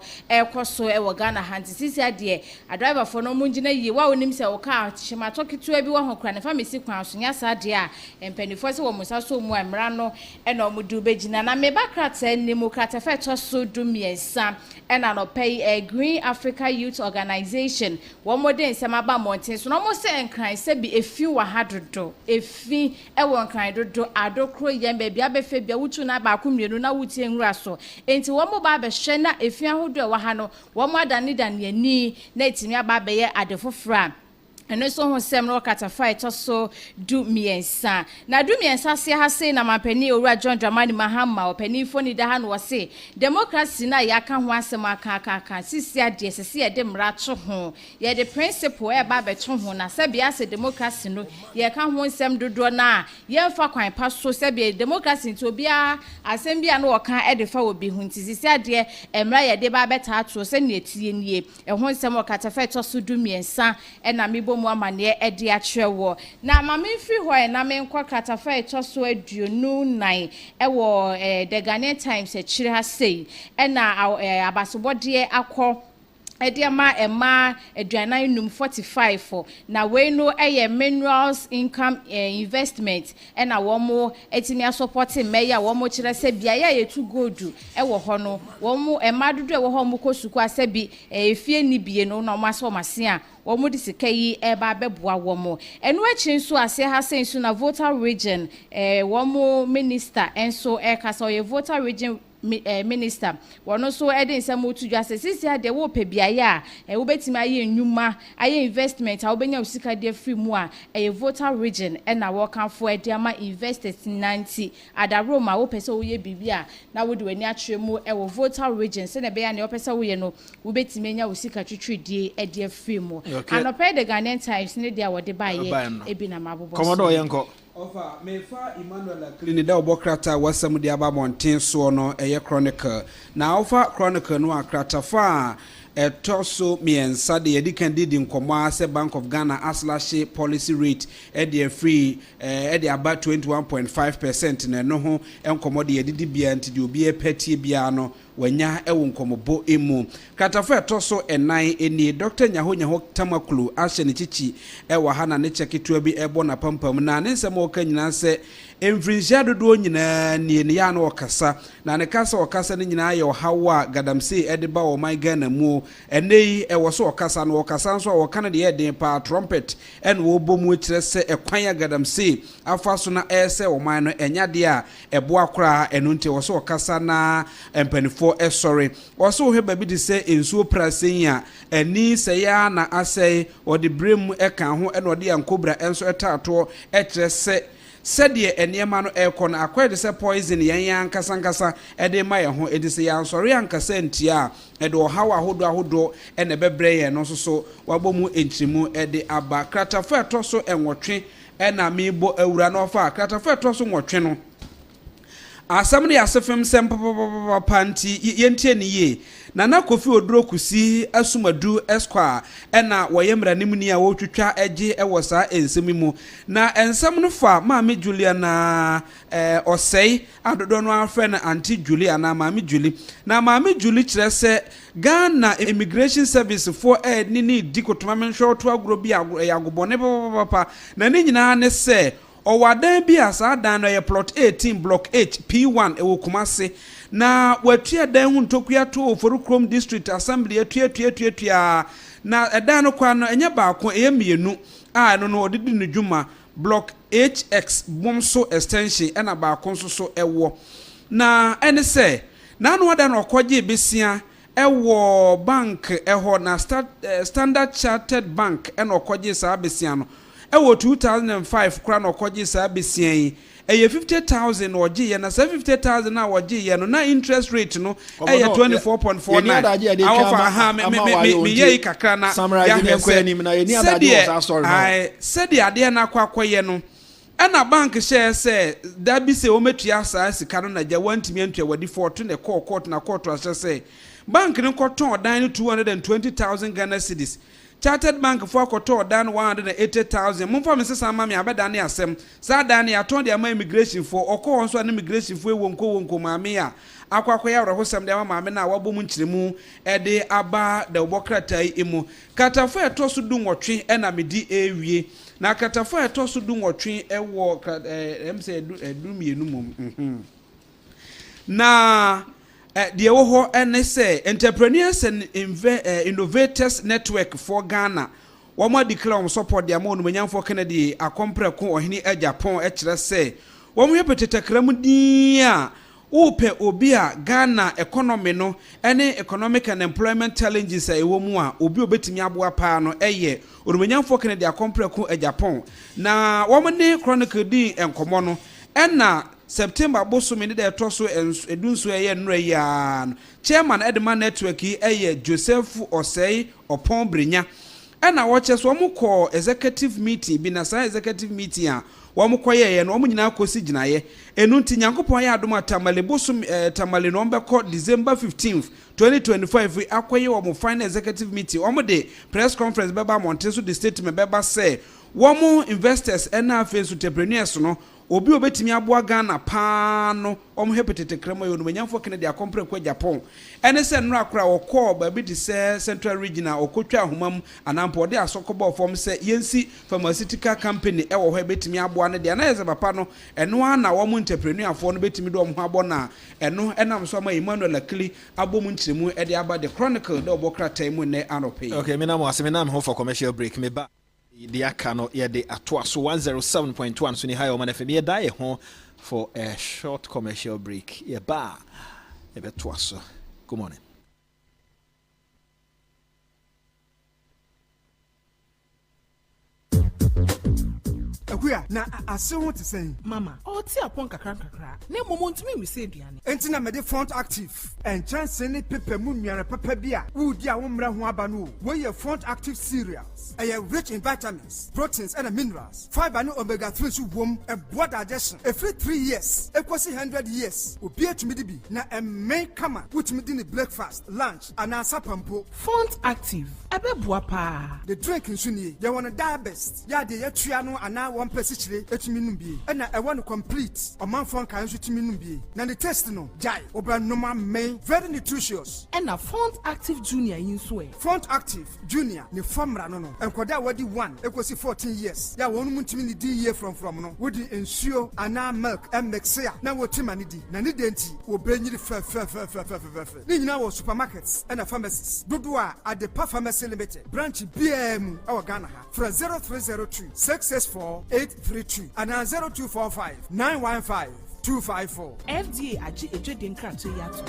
koso e wo Ghana hantisisi ade driver for no mo ngina yie wa onim se wo ka chima tokitu abi wa ho kra ne famisi kwan so nya sa de a empanifo se wo musa so mu amra no e na omudu begina na me bakrata ni mu krata fe to so du miensa e na no pay Green Africa Youth Organization wo modern se maba mountain so no mo se enkran se bi efi wa hadodo efi e wo nkran dodo adokro yem ba bia befe bia wutu na ba akomienu na wutie nwura so enti wo mo ba be hwe na efi ahodo e wa ha no wo mo adane dan ani na etimi aba be ye adefofra eno so ho sem no kata fight so du miensa na du miensa se ha se na mapani owura John Dramani Mahama opani fo ni da ha no wose democracy na ya ka ho asem aka sisi ade sese ye de mra to ho ye de principle e ba be to ho na se bia se democracy no ye ka ho nsem dodo na ye mfa kwan pa so se bia democracy nti obia asem bia no woka e de fa obi hu nti sisi ade emra ye de ba beta to se ne tie nie e ho nsem okata fight so du miensa e na mibo mu amane e de atrewo na mamemfiri ho e na menkwa kratafa e to so aduonu nan e wo the Ghanaian Times e chire ha sei e na abasobode akọ Ediama ema eduanan num 45 na we no eye minerals income investment e na wo mo etimi support meya wo mo kire se bia ya yetu gold e wo ho no wo mo ema dodo e wo ho mo kosuku asabi efie ni bie no na maso mase a wo mo disika yi e ba beboa wo mo enu achi nso ase ha sensu na voter region wo mo minister enso e kasa ye voter region minister wono so ede nsem otu dwase sisi ade wo pe biaya wo betimi aye nnwuma aye investment a wo benya usika de free mu a voter region e na wo kan fo ede ama investors 90 adaro ma wo pese wo ye bibia na wo de wani atwe mu wo voter region se na be ya ne wo pese wo ye no wo betimi enya usika twitwidie ede free mu anope the Ghanaian Times ne dia wo de ba ye e bi na mabobo
komodo yenko
Ofa mefa Emmanuel Clinic da obokrata wasam di aba monten so no eye chronicle na ofa chronicle no akrata fa etoso miensa de yedi kan di nkomo ase Bank of Ghana / policy rate e de free e de about 21.5% na no ho enkomo de yedi bia nti de obi epatie bia no wanya ewo nkomobo emu kratafa etoso enan eni Dr. Nyaho Tamakulu ahye ne chichi ewa ha na ne cheketua bi ebo na pampam na ne nsem oka nyina se emfrinsia dodo nyina ne ya na okasa na ne kasa okasa ne nyina ye hawa gadamse edeba o my Ghana mu enei ewo so okasa na okasa nso o kana de eden pa trumpet en wo bomu kire se ekwan gadamse afa so na ese o man no enya de a ebo akora enu nte wo so okasa na empanifo sorry wo so he ba bi de se ensuo prasen a eni se ya na asai o de brem eka ho en o de yankobra enso etato ekire se sɛdeɛ enema no ɛkɔ na akwɛde sɛ poison yan kasankasa ɛde ma yɛ ho ɛde sɛ yan sɔre ankasa ntia ɛde ɔhaw ahodo ɛna bɛbrɛ yɛ no so wabɔ mu entrimu ɛde aba kratafo ɛtɔ so ɛnwɔtwe ɛna mebo awura no fa kratafo ɛtɔ so nwɔtwe no asɛm ne yɛasefem sɛm panti yɛntie ne yie Nana Kofi Oduro Kusi Asumadu Esquire ena wayemra nimni a wotwitwa ege ewo saa ensemi mu na ensem no fa maame Julia na osei adodo no afre na anti Julia na maame Julie na maame Julie kire se Ghana Immigration Service for ni dikotoma menhwe to agro bi agobone papa na ne nyina ne se owadan bi asa dan no ye plot 18 block H P1 ewo Kumase na watua dan hu ntokua to Oforukrom district assembly atua na edan no kwa no enye baako eyemienu a no odidi no dwuma block HX bomso extension ena baako so ewo na ene se na no oda no okoje besia ewo bank eho na Standard Chartered Bank ena okoje saa besia no ewo 2005 kra no okoje saa besia yi eye 50,000 oji ye na 50,000 na oji ye no na interest rate no eye 24.49 awofa ha me ye kakra na ya said ade na kwakoye no na bank share say da bi se o metua saa sika no na ja wantimi antua wadi 14 ne court na court ashe say bank no koton dan 220,000 Ghana cedis Chartered Bank for koto dan 180,000 mumfa me sesa ma me abeda ne asem sa dan ne aton de ama immigration for okọ nso an immigration for wonko maame a akwakoya awrehosem de maame na wabom nkyiremu ede aba de obokratai emu katafo etoso du nwotwe na medi ewie na katafo etoso du nwotwe ewo emse edu mienu mum na the wo ene say entrepreneurs and innovators network for Ghana womo declare support the amount manyan for Kennedy akompre ko ohini Japan e kire say womo yepetete kram din a upe obi a Ghana economy no ene economic and employment challenges a ewo mu a obi obetimi aboa pa no eye orumanyan for Kennedy akompre ko Japan na womo ne chronicle din enkomo no ena September bosomi ne de toso edunso eye nra ya chairman Edman network eye Joseph Osei Opon Brenya na woche so omukọ executive meeting bi na sa executive meeting a womukọ ye no omunyina akosi ginaye enu nti Nyankopon ya adom atamale bosom tamale no mbekọ December 15th 2025 akoye wo final executive meeting de press conference beba Monteso the statement beba say womo investors na afensu entrepreneurs no obi obetimi aboa Ghana pa no hepetete krama yo no manyamfo Kennedy akompre kwa Japan ene se nra akora okọ ba bi de se Central Regional okotwa ahomam anampo de asokobo form se yensi pharmaceutical company ewo ho betimi aboa ne de na yeze papa no eno ana wo entrepreneur fo no betimi do ho abo na eno enam so ma Emmanuel Akili abom nkyiremu e de aba the chronicle de obokrata mu ne anope.
Okay, me na mo aseme na me ho for commercial break me ba the akano ye de atoa so 107.1 so ni high Omanfm ye die ho for a short commercial break ye ba e be toa so. Good morning.
Akuya na ase ho te sen.
Mama, o ti apon kakra. Ne momontumi mi se aduane.
Enti na me de Font Active. En chance ne pepe mu nuare pepe bia. Wo di a wo mra ho aba no. We ye Font Active cereals. They are rich in vitamins, proteins and minerals. Fiber and omega 3 so wom and blood digestion. Every 3 years, equals 100 years. Obi atumi di bi na emme kama which me di breakfast, lunch and asapampo.
Font Active. Ebe boa pa.
The drink nsuni, they want to die best. Ya de yetria no ana one person chire etumi num bi. E na e want to complete. Omanfm kan so etumi num bi. Na the test no, jai obra normal main, very nutritious.
And na Font Active Junior in so e.
Font Active Junior ni formra no no. Enkoda wadi 1 equals 14 years. Ya wonu muntimi ni di year from no. Wodi ensure ana milk and mixia. Na wotima ni di. Na ni denti obrenyiri fe. Ni nyina wo supermarkets and pharmacies. Dodoa at the Pharmacy Limited. Branch BM our Ghana ha. From 0302 664 832 and 0245 915 254.
FDA aji ejodin krato yato.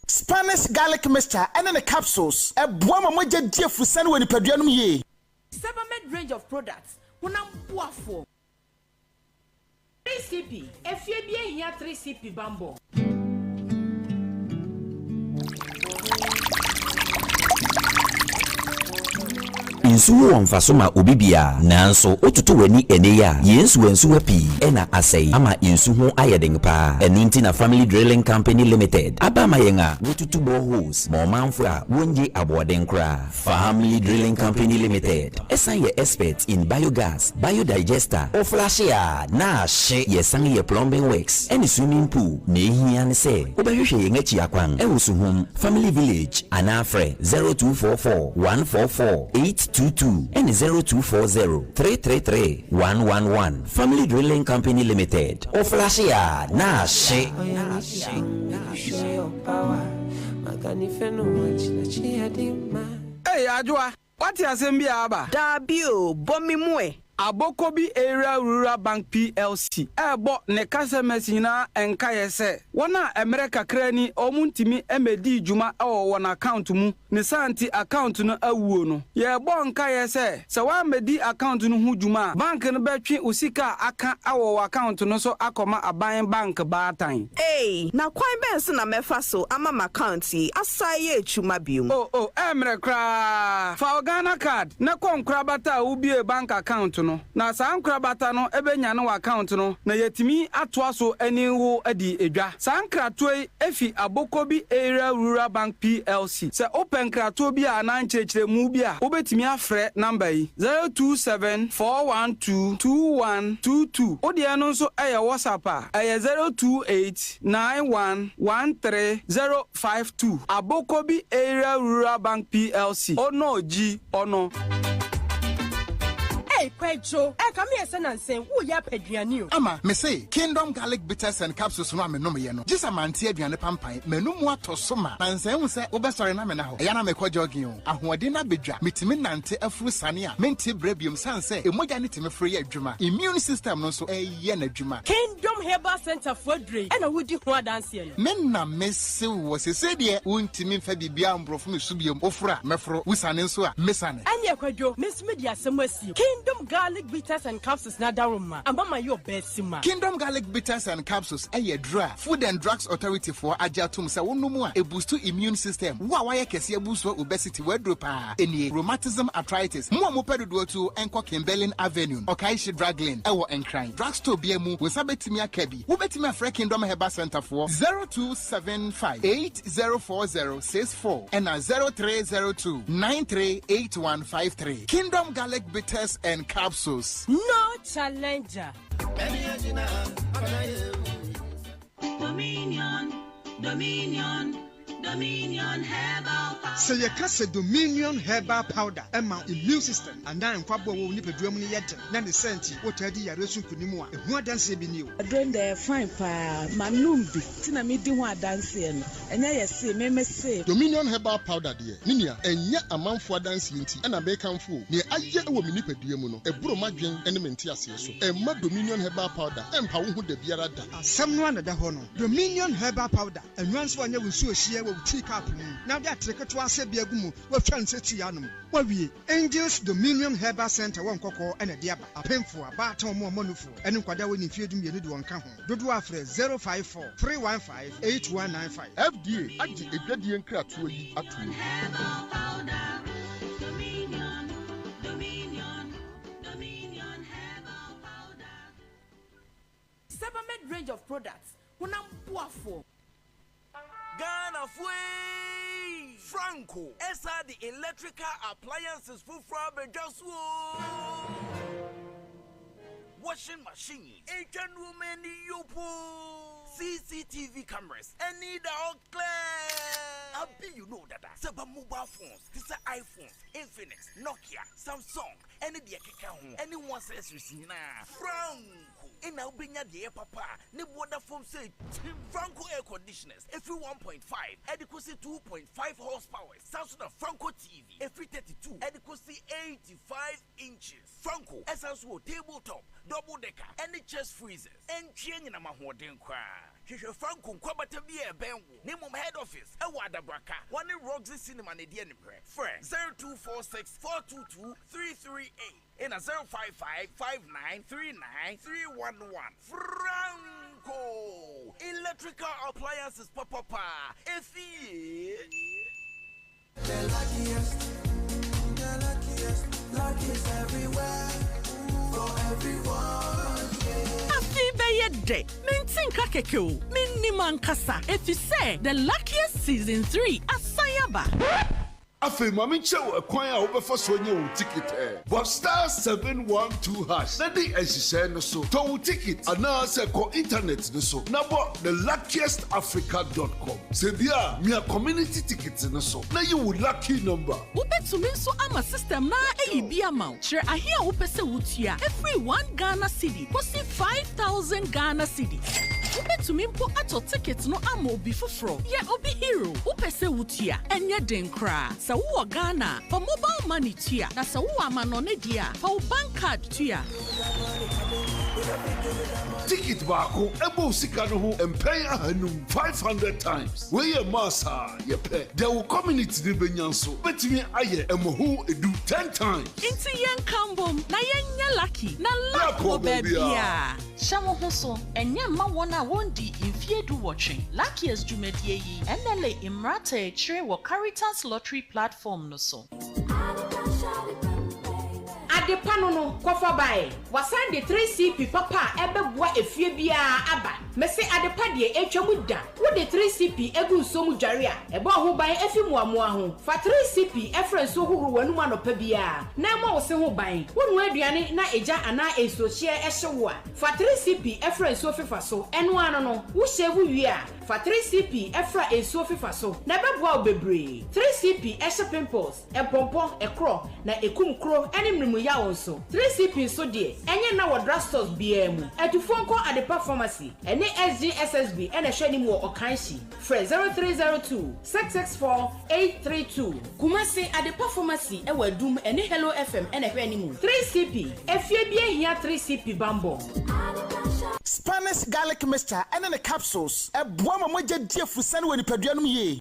Spanish garlic mixture and then the capsules. A boama moja dia fusan when peduanum ye.
Sebamed range of products. Unam boafo. 3CP. Efie here 3CP bambo.
Insuwo mfasoma obibia nanso otutu wani eneya yensu wensu happy ena asei ama insu ho ayeden pa enunti na Family Drilling Company Limited aba mayenga wotutu boreholes mo manfo a wonje aboden kra. Family Drilling Company Limited esan ye expert in biogas, biodigester o flashia na she yesan ye plumbing works any swimming pool na ehia ne se obehwehwe yenga chi akwan e wosuhum Family Village anafre 0244 144 822 and 0240-333-111. Family Drilling Company Limited. Oflashia na she.
Hey, Ajwa, what you saying, Aba?
Dabio, bomi mwe.
Abokobi Area Rural Bank PLC. Ebo ne customers na enka yese. Wana America krani omuntimi emedi juma wana account mu. Ne santi account no awuo no. Ye bo nka yese. Se wa medi account no hu juma. Bank no betwe usika aka account no so akoma aban bank baatan.
Hey, na kwan ben so na mefa so ama account yi asaye chuma biom.
Oh, America. Fa Ghana card. Na konkra bata ubie bank account no. Na sankra bata no ebenya no account no na yetimi atoa so ani wo adi edwa sankra toy efi Abokobi Area Rural Bank PLC se open krato bi a na nchechire mu bi a obetimi afre number yi 0274122122 odi eno nso eye WhatsApp a eye 0289113052 Abokobi Area Rural Bank PLC ono ji ono.
Kwejo come here and say who ya peduani
ama me say Kingdom garlic bitters and capsules noamenom ye no gisa mante aduane pampan menum atoso ma nansan hu se obesore na me na ho ya na me kwajogin o ahoode na bedwa metimi nante afuru sane a mente brebium sanse emoja ne timi free adwuma immune system no so eye na adwuma
Kingdom Herbal Center for Dre and wudi ho adanse no
men na mese wo se de untimi mfa bibia ambrofo me subiom ofura mefro wusane nso a mesane
anya kwadwo mesmedi asem asio Kingdom garlic bitters and capsules na daruma ambama your best ma
Kingdom garlic bitters and capsules eye dra Food and Drugs Authority for ajatum se wonomu a boost immune system wa waye kese boost obesity wedropa eni rheumatism arthritis mo amopedo to enko Kimberlin Avenue Okaishi Draglin ewo enkran drugstore biemu we sabetimi akabi wo betimi afre Kingdom Herbal Center for 0275804064 and 0302938153 Kingdom garlic bitters and capsules.
No challenger.
Dominion Herbal Powder.
Say you can say Dominion Herbal Powder. Emma immune system. And then kwabo wo ni pedua mu ni yet. Na the senti what edi ya resu kunimu a. Ehu adanse bi ni o.
Don the fine pa manum bi. Tina me di ho adanse no. Enya ye say me say
Dominion Herbal Powder de. Ninia enya amanfo adanse nti. Ena be kanfo. Ne aye wo mi ni pedua mu no. Eburo madwen ene menti ase so. Emma Dominion Herbal Powder. Empa wo hu de biara da.
Asem no anada ho no. Dominion Herbal Powder. Enwanso anya wo su ohie wo tea cup mu. Na de atreke to wase biagumu wa twanse tuyanum wa wie Angels Dominion Herbal Center won kokko ene diaba apemfo abaton mo monufo ene nkwada woni fiedum ye ne de wonka ho dodo afre 054 315 8195
FDA agi edwadie nkratoa yi atu
Sebamed range of products. Hunam Buafo.
Ghana Fui Franco. Esa the electrical appliances for Frabejaswo. Washing machine. Agent woman yopo. CCTV cameras. Any dog clear. You know that. Seba mobile phones. This are iPhones, Infinix, Nokia, Samsung. Any the anyone says receive now. Franco. In our binya the papa. Ne water foam say Franco air conditioners. Every 1.5. Adequacy 2.5 horsepower. Samsung Franco TV. Every 32. Adequacy 85 inches. Franco. Essential tabletop. Double decker. Any chest freezers. And chain in a mahoden kwa. Franco kwabata bi e benwo. Name head office. Ewada braka. One Roxy Cinema ne die nimre. Friend 0246 422 338. In a 055 5939 311. Franco Electrical Appliances Papa. If he the luckiest everywhere for everyone. Happy birthday, Mintinka Keko, Miniman Kasa. If you say the luckiest season 3 Asayaba.
Afe mami chew a kwanya obefa so nye wo ticket but star 712 hash na di ehihye no so to ticket ana se ko internet no so na bo theluckiestafrica.com se bia mia community ticket no so na you would lucky number
Ubetumi so ama system na eyibi ama chere ahia wo pese wutua every 1 Ghana cedi kosi 5000 Ghana cedi Ubetumi mpo ato ticket no ama obi foforo ye obi hero wo pese wutua enye den kra sa wo Ghana for mobile money tua na sa wo amano ne dia for bank card tua
ticket baako ebo sika no ho empay ahanum 500 times we ye massa ye pe there will community de benyanso betimi aye emoho edu 10 times
inti yen kambom na yen lucky na luck bebia Shamo hoso enye ma wona wondi infiedu watching luckiest jumedie yi enele imrate chire wo Caritas lottery platform no so
Adepano no kofa bae wasan de 3CP papa ebeboa efie bia aba mese adepa de etwamu da wo de 3CP egu somu dware a ebo ho ban efi muamoa ho fa 3CP efren so hohoro wanu anopa bia na ma wo se ho ban wonu aduane na eja ana esochie ehyewo a fa 3CP efren so fifa so eno ano no wo hyewu wi a fa 3CP efra enso fifa so na beboa obebre 3CP ehye pimples empompo ekro na ekumkro enimrimu ya wonso 3CP so de enye na wo drugstores bia mu atufonko adepa pharmacy ene SGSSB ene hwani mu okanshi fre 0302 664 832 kumasi adepa pharmacy e wadum ene Hello FM ene hwani mu 3CP efie bia hia 3CP bambo
Spanish garlic mixture and the capsules. A boama moja dia fusani we ni peduanum ye.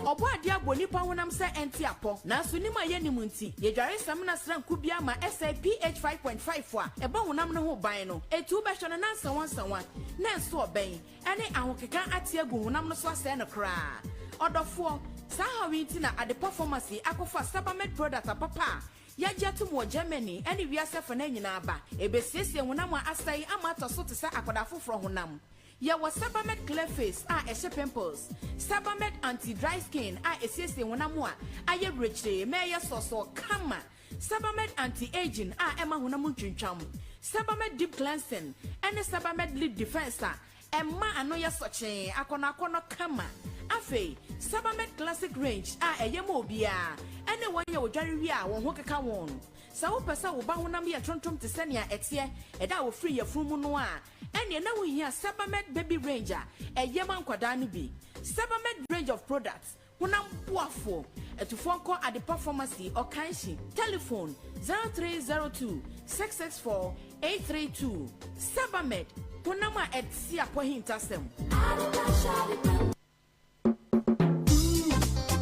Obo adia boni pa wonam se enti apo na so ni ma ye ni munti ye dware sam na sran kubia ma SIPH 5.5 a eba wonam no ho ban no etu be hwe no na nsanwan na nso oben ene ahokeka ate agu wonam no so ase no kra odofo sa hawi nti na ade performance akofa Sebamed product papa ya jatu mo Germany ene wiase fa na nyina aba ebesiesie wonam asai amato so te sa akoda foforo honam ya wa Sebamed clear face a ehye pimples Sebamed anti dry skin a esiesie wonam a aye breche me ye soso kama Sebamed anti aging a ema honam twintwam Sebamed deep cleansing ene Sebamed lip defense a emma ano ye soche akona kama afi Sebamed classic range a eye mo bia ene won ye odware wi a won ho keka won sa wo pesa wo ba honam ye tontom te senia etie eda wo free ye frumu no a ene na wo hia Sebamed baby range a eye man kwada no bi Sebamed range of products honam boafo etufonko ade performance or kanshi telephone 0302 664 832 Sebamed Honama et si apohinta sem.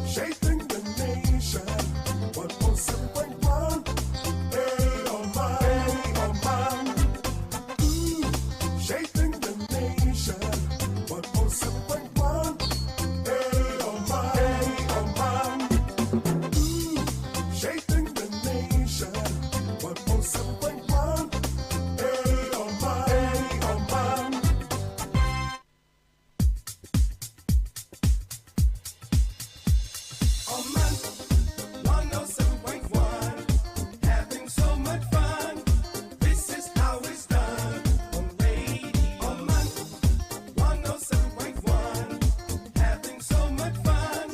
Shaping the nation. 107.1. Hey, Oman. Shaping the nation. 107.1. Hey, Oman. Shaping the nation. 107.1. Hey, Oman. Oman 107.1, having so much fun. This is how it's done on radio. Oman 107.1, having so much fun.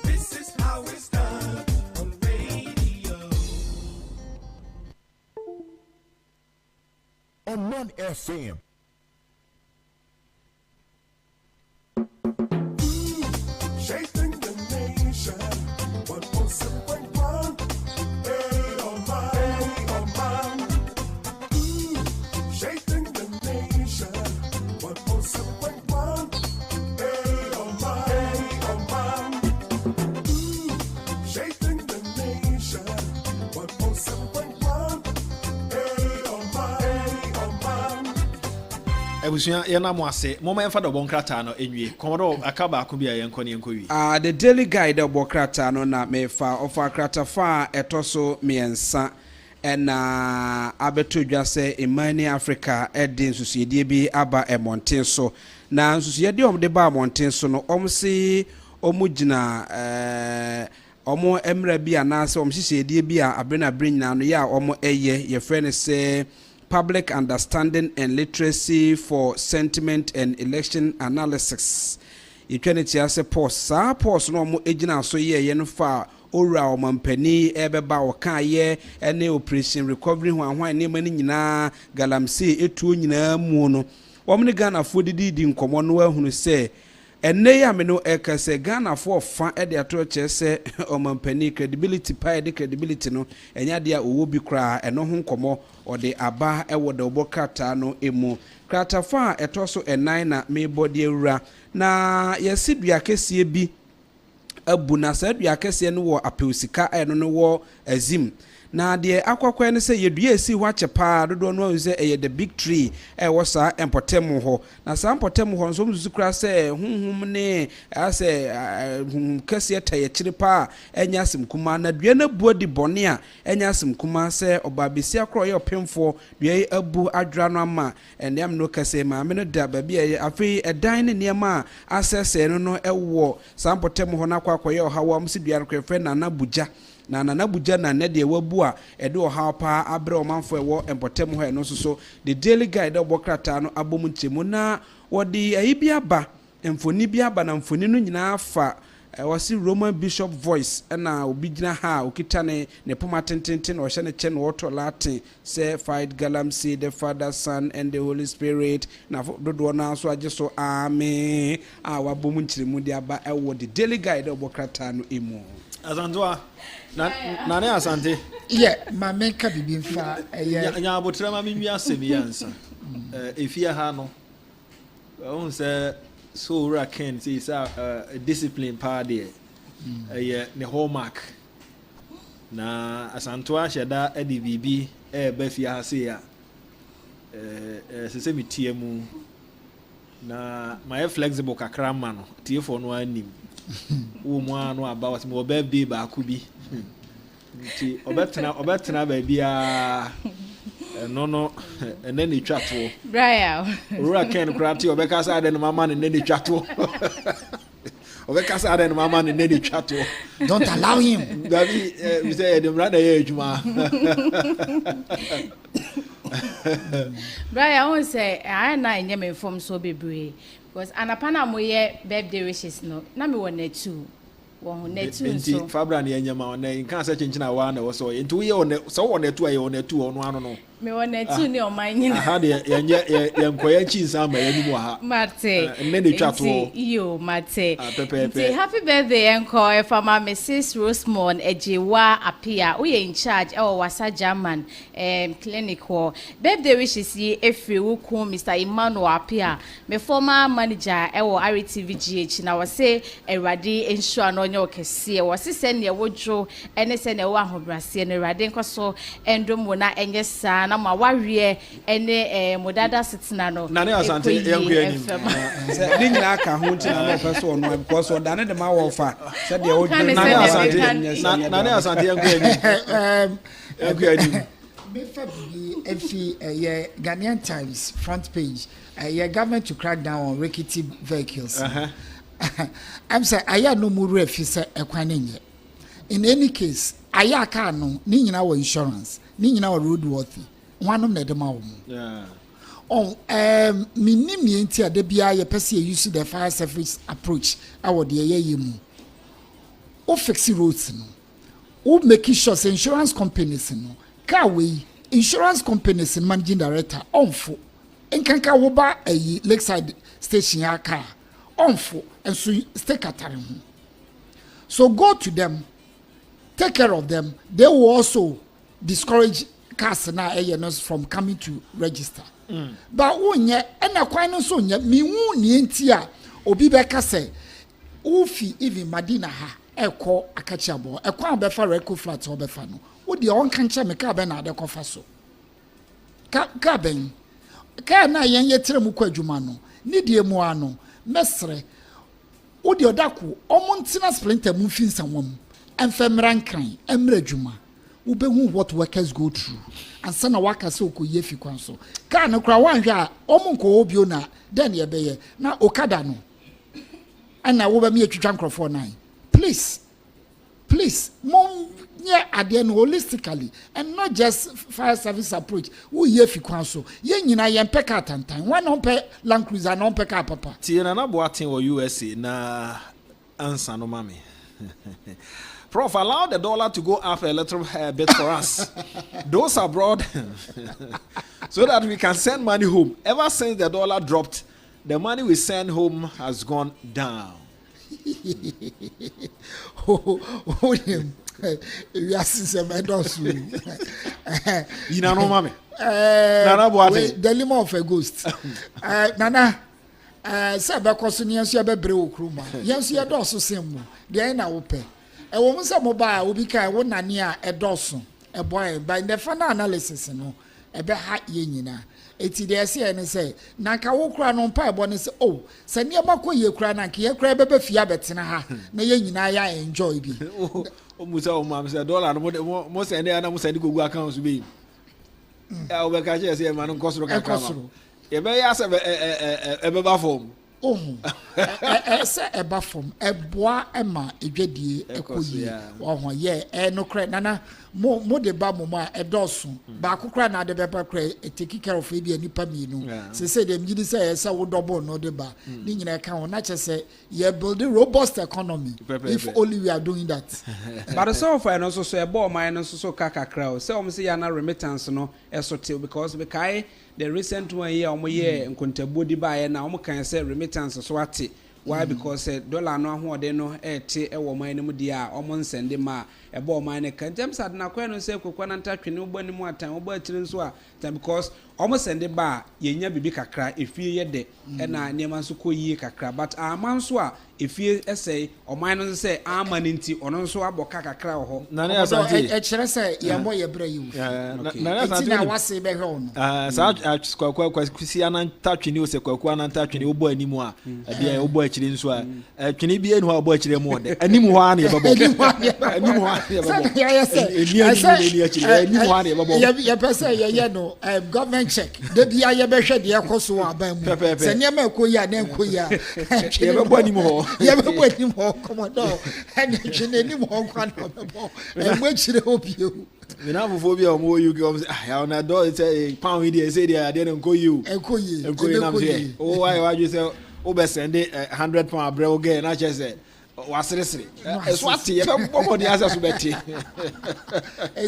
This is how it's done on radio.
Omanfm.
Shaping the nation. 107.1. Hey, Oman. Shaping the nation. 107.1. Hey, Oman. Shaping the nation. 107.1. Hey, Oman.
Ebusua yena mo ase mo ma emfa do bonkrata no enwie komodo akaba ko bia yenko ne yenko wi
the daily guide of bokrata no na mefa ofa krata fa etoso miensa ena abeto dwase imani Africa edin susuyedie bi aba emonten so na susuyedie omde ba emonten so no omsi omugina omo emra bi anase omhyehyedie bi a abrena brenya no ya omo eye ye friend say Public Understanding and Literacy for Sentiment and Election Analysis. Eternity as a post. Sa post no mo ejina so ye no fa ora Omanfm ebeba oka ye ene Operation Recovery hwan ne mani nyina galamsey etuo nyina mu no. Omne Ghana fo didi nkomo no ahunu se ene ya me no ekase Ghana fo fa e de ato che se Omanfm credibility pa de credibility no enya de a owo bi kra eno ho nkomo ode aba ewo de obokata no emu krata fa etoso enan na me body ewura na yesidua kesie bi abu na sadua kesie no wo apewsika eno no wo azim na de akwakwa ne se yedua esi ho achepa dodo no ze the big tree wo sa empotem ho na sa empotem ho nso mzuzu kra se hunhum ne ase kesie taye chiripa enya asim kuma na dua na buodi bone a enya asim kuma se obabesi akro ye opemfo dua abu adra no ama endem no kase ma me no da ba bi afi edan ne niema asese no no ewo sa empotem ho na akwakwa ye ohawo amsi dua no kwefe na na buja na buja na ne de wabu a ede oha pa abre Omanfo ewo empotem ho eno so the daily guide obokrata no abom nchemu na wodi ayibia ba emfoni bia ba na mfoni no nyina fa wasi Roman Bishop voice na obi gina ha okita ne poma tententen o hye ne che no auto Latin say fight galamsey the Father, Son and the Holy Spirit na dodo na so age so amen wabom nchemu de aba ewo the daily guide obokrata no emu
azandoa na ne asante
ma menka bibi mfa
nya abotra ma mi asemi yansa efia ha no on say so ra ken say discipline pa de ne hallmark na asantoa sheda edi bibi ba fia ha se ya sese mitie mu na my flexible kakra ma no tie for no anim wo mu anu aba wat me birthday ba akubi nti obetena ba bia no ene ni twato
Brian
ora ken krati obeka sa de no mama ne ni twato obeka sa de no mama ne ni twato
don't allow him
Davi we say dem rada ye adwuma
Brian won say I na enye me inform so bebre because anapana moye birthday wishes no na me won netu won netu so
nti fabra na enyama on nkan sa chinchina wa na wo so nti we ye on so won netu aye on netu ono ano no
Me wanna tune ne oman
aha de ye nkoya chinsa ma yani mu ha
mate
ne de twato
yo mate
pepe
happy birthday enko for my Mrs Rosemond Ejewa Apia we in charge wasa German clinic ho birthday wishes ye every wuku Mr Emmanuel Apia me former manager RTV GH na wase Erade ensure no nyo kese wase se ne wodwo ene se ne wa ahobrase ne Erade nkoso endomo na enye sa na ma wawie ene modada sitina no
na ne asante yankwe ni
se nyina aka ho ntina no person no because odane de ma wo fa se de o
na ne asante yankwe ni
Befa bi efi Ghanaian Times front page government to crack down on rickety vehicles. I'm saying aya no more refi se ekwanenye. In any case, aya car no ni nyina wa insurance, ni nyina wa roadworthy. One of na de ma wo.
Yeah.
On minim ye ntia de bia ye pese use the fire service approach awo de ye mu. O fix roads no. O make sure say insurance companies no. Car we insurance companies managing director onfo enkanka wo ba Lakeside station ya car onfo and so stay catering. So go to them, take care of them. They will also discourage cars na from coming to register. But wonye ena kwan no so nya mi hu ni ntia obi be ka say ufi even Madina ha eko akachiabo ekwan be fa reco flat obefa no wo de on kanche me ka be na de kofa so ka ben ka na yen yetre mu kwa adwuma no ni de mu ano mesre wo de odako omontina splinter mu finsa wom enfemra nkran emra adwuma wo be hu what workers go through and sana waka se okoye fi kwan so ka no kra wan hwa omonko obio na den ye be ye na okada no ana wo be me atwitwa nkrofo 9 please mom yeah ade no holistically and not just fire service approach wo ye fi kwan so ye nyina ye mpeka atantan one on pe Land Cruiser no mpeka papa
tie na bo aten wo USA na ansa no mame Prof, allow the dollar to go up a little bit for us. Those abroad, so that we can send money home. Ever since the dollar dropped, the money we send home has gone down.
The limit of a ghost. Nana, Saba Cosunians, you have a kruma. Yes, you are also same. The end I will pay. A woman some mobile will be kind of one near a dozen, a boy, by the final analysis, no, a bit hot yenina. It's the say and say, Naka will cry on pie bonus. Oh, send your Mako ye cry and kia crab a fiabet in a ha. Nay, I enjoy be.
Oh, Musa, Mamma, $1 most any other must go accounts be. I will catch you, say, man, cost of a very ass a buffer.
Oh, say a buffer, a bois emma, a jedi, a cozy, or yeah, no credit, nana, more de baboma, a dozen, Baku na de pepper cray, taking care of Fabi and Nipamino. They say them, you say, so double no deba, Ning account, not just say, yeah, build a robust economy, if only we are doing that.
But the so far, and also say a ball mine, also so kaka crowd, so I'm saying, remittance no, esotil, because the Kai. The recent one year, and Contabudi by and now can say remittance or swati. Why? Because dollar no one they know a woman mudia, almost send them a ball mine. Can James had na quite say, Coquan touch no bunny more time over children's because almost send the bar, ye never be cry if you yet de, and I near Mansuko ye cacra, but our manswa if you essay or mine say, I'm an inti or no so about caca crow.
Nana, say, Yamoy Brave. Nana was a better home.
Such Christian touching you, say, Coquan and touching you boy anymore. A dear boy children, so can he be any boy children more? Any more,
government check. The Bia Besha, the Akosua, Sanyama Koya, Nenkoya, Never Commodore, and anymore, and which they hope you.
The Navaphobia more you go. I on a door, it's a pound idea, say they didn't go you, and go you. Oh, why you say, oh, best send it £100 bro again, I just said.
It's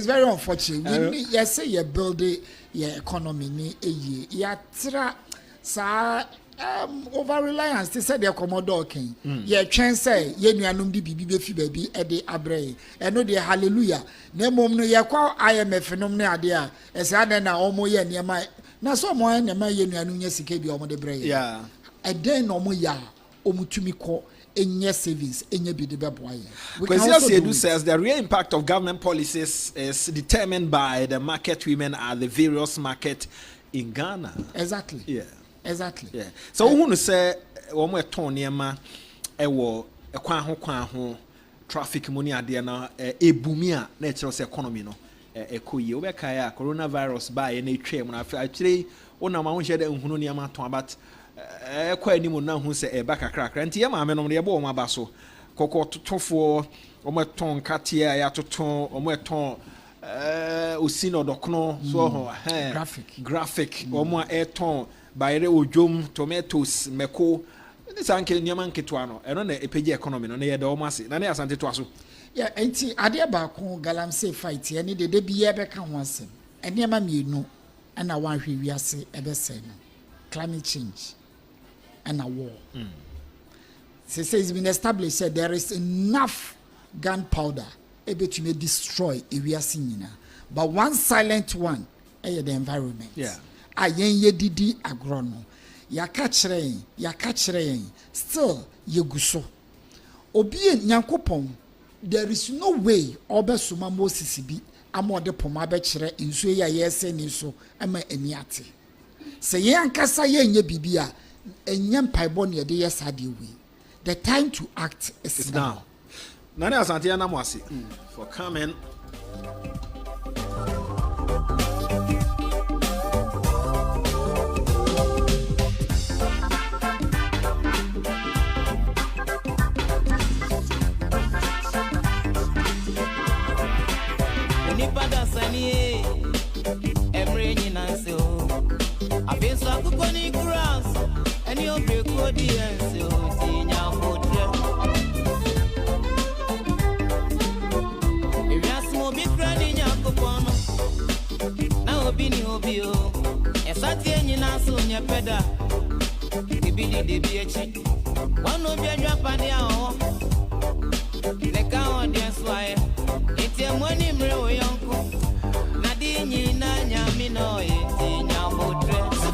very unfortunate. We yes say you build your economy ni eye. Ya tra sa over reliance they said they commodore king. Ye twen say ye nuanum di bibi be fi baby e de abre. E no de hallelujah. Na mom no ye kwa IMF nom ne ade a e say na omo ye niema na so mo na ma ye nuanum nya sika bi omo de bre.
Yeah.
E den no mo ya omutumi ko enye savings enye bi de beboa ye.
Because yes, Edu says the real impact of government policies is determined by the market women at the various market in Ghana.
Exactly.
Yeah.
Exactly.
Yeah. So who no say omo eton niema ewo ekwan ho traffic money ade na ebumi a na ekiro say economy no ekoyi obeka ya coronavirus ba ye na etwe mu na afire ona ma ho hye nhunu niema ton but ekwa animu na hu se eba kakrakra nti ye ma me no ye bo o ma ba so kokko totofo omo ton katia ya toton omo eton osino dokno so ho graphic omo eton bayre ojom tomatoes meko ni sanke niam nketo no eno na epeji economy no na ye de omo ase na na asante to aso
ya enti ade ba ko galamsey fight ye ni de bi ye be ka ho asem eniema mienu ana wan hwe wiase ebe se no climate change and a war. It's been established that there is enough gunpowder able to destroy area sinina. But one silent one the environment.
Yeah.
Ayen ye didi agrono. Ya kachre still yeguso. Obie nyankopon there is no way obe suma Moses bi amode poma be kire nsu ya yese ni so ama eniate. Se ye ankasa ye nye bibia the time to act is now.
Nani asante ya namwasi for coming.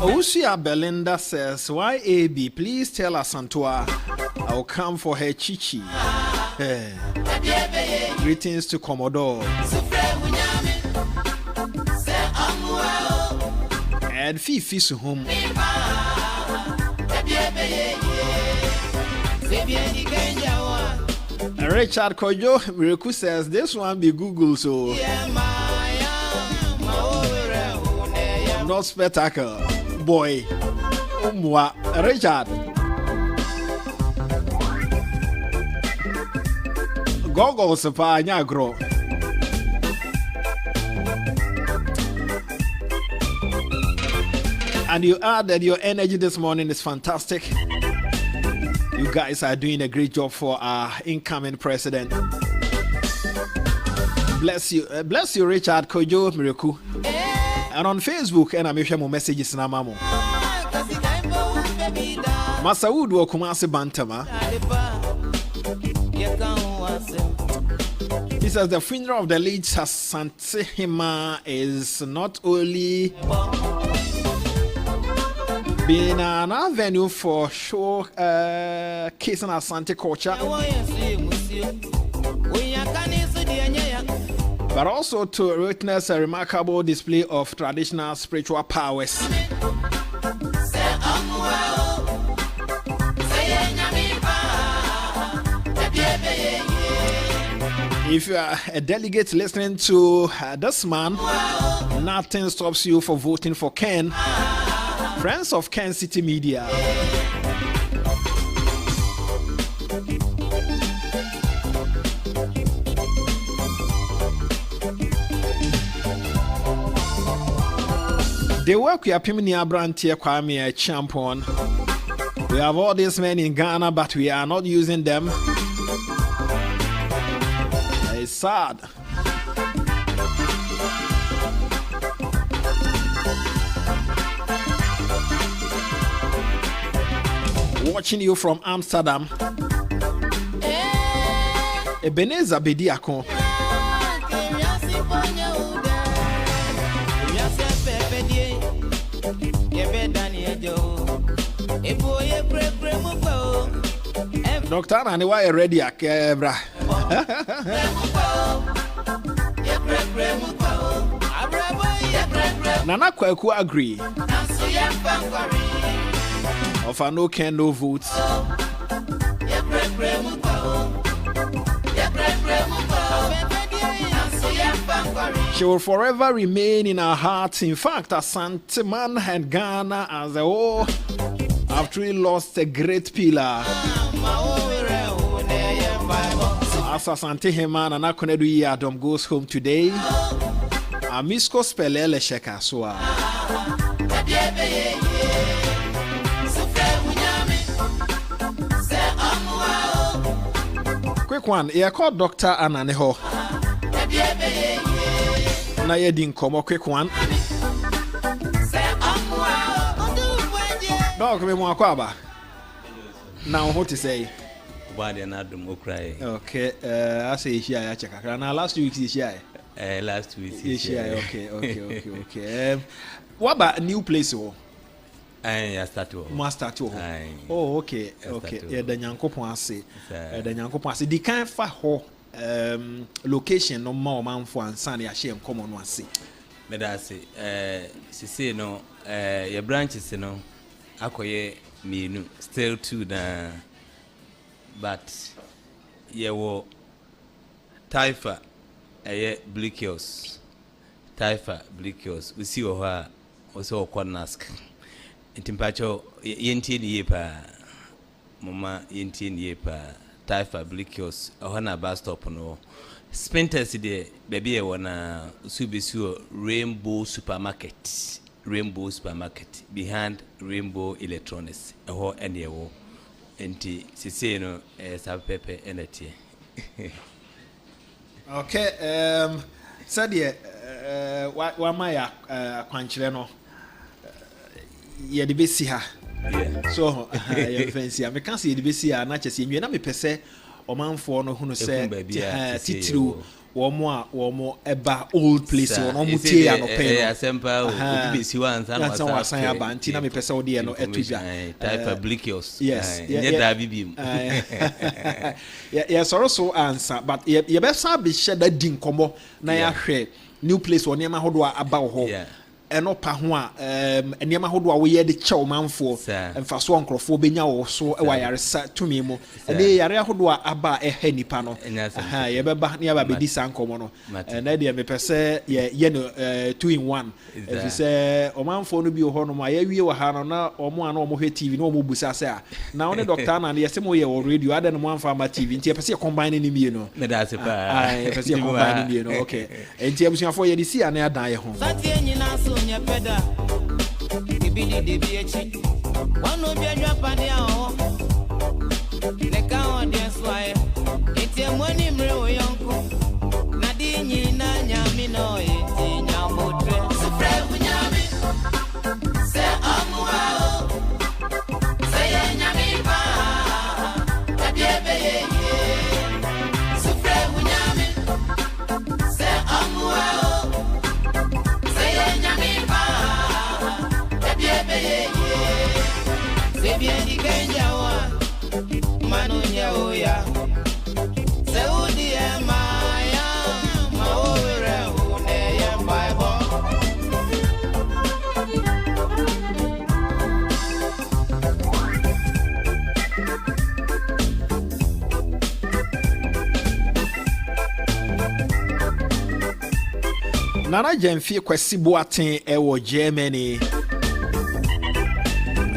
Usia Belinda says, YAB, please tell Asantua I'll come for her chichi. Greetings to Commodore. And Fifi Suhum. Richard Kojo Miracle says, this one be Google, so not spectacle. Boy, Richard. Goggles pa nyagro. And you added your energy this morning is fantastic. You guys are doing a great job for our incoming president. Bless you, Richard Kojo Miracle. And on Facebook, and I'm making more messages na mamo. Masaud wo Kumasi Bantama. He says the funeral of the late Asante Hima is not only being an avenue for show case and Asante culture, but also to witness a remarkable display of traditional spiritual powers. If you are a delegate listening to this man, nothing stops you from voting for Ken. Friends of Ken City Media. They work with Pimini Abrantia Kwame a champion. We have all these men in Ghana, but we are not using them. sad. Watching you from Amsterdam. Ebenezer Bediako. Doctor Anani, why you ready, bra? Nana Kweku agree. Of a no can no votes. She will forever remain in our hearts. In fact, Asante Man and Ghana as a whole have truly lost a great pillar. As Asante Heman and Akonedu Adam goes home today, Amisko Spelele Sheka Soa. Quick one, you called Dr. Ananeho. Na ye din komo quick one. Dog me mo akwaba. Now what to say?
Body and Adam will cry.
Okay, I say here I check. Now last week is here.
Last week is
here. Okay. What about new place?
I started.
Oh, okay. Yeah, the Nyankopon say. The Nyankopon say. The kind for ho location no more man for and Sunday I share common one say.
But I say, say no, your branches no, akoye me still two da, but ye wo Taifa, Bleakios, Taifa, Bleakios. We see her also cornask. Intimpacho yentin yepa mama yentin yepa Taifa Bleakios ohana bus stop no Spinters de baby e wana subisu Rainbow Supermarket behind Rainbow Electronics eho ene wo enti sisi no sapepe eneti.
Okay, said wa maya kwanchire no ye de besi ha. So ye fancy me kan say ye de besi ha na chese nwe na me pese Omanfm no hunu se titiru womo eba old place wono mutie ya no pe
asempa obi besi wan san
wasan ya ba nti na me pese odi ye no etubia
Taifa Bleakios
yes
nye da bibim
yeah so answer but ye be sa be sheda din komo na ya hwe new place woni ma hodo aba ho eno pa ho a enema hodo a wo ye de chew manfo emfa so onkrofo benya wo so e wa yare sa tumi mu ene yare hodo a aba e ha nipa no ye beba na ya ba bedi sankomo no na de me pese ye no 2 in 1 if say Omanfo no bi ho no ma ye wie wa ha no na omo ana omo hwe TV na omo busa se a na one doctor na ye se mo ye wo radio ada no mo amfa ma TV nti e pese combine ni mie no
me da se pa
e pese combine ni mie no okay nti abusuafo ye di si ana adan ye ho
Nya peda ibidi de biechi wano bia dwapa ne aho ne ka on dey swai eti emoni mre oyonko na di nyina nyami no eti nyamotre sufre bunyami se amwa o se nyami ba na biebe ye sufre bunyami se amwa o se bien di kenya wa manu nya oya se udi e maya ma owere une ye bible
Nana Jemfi Kwesi Boateng ewo Germany.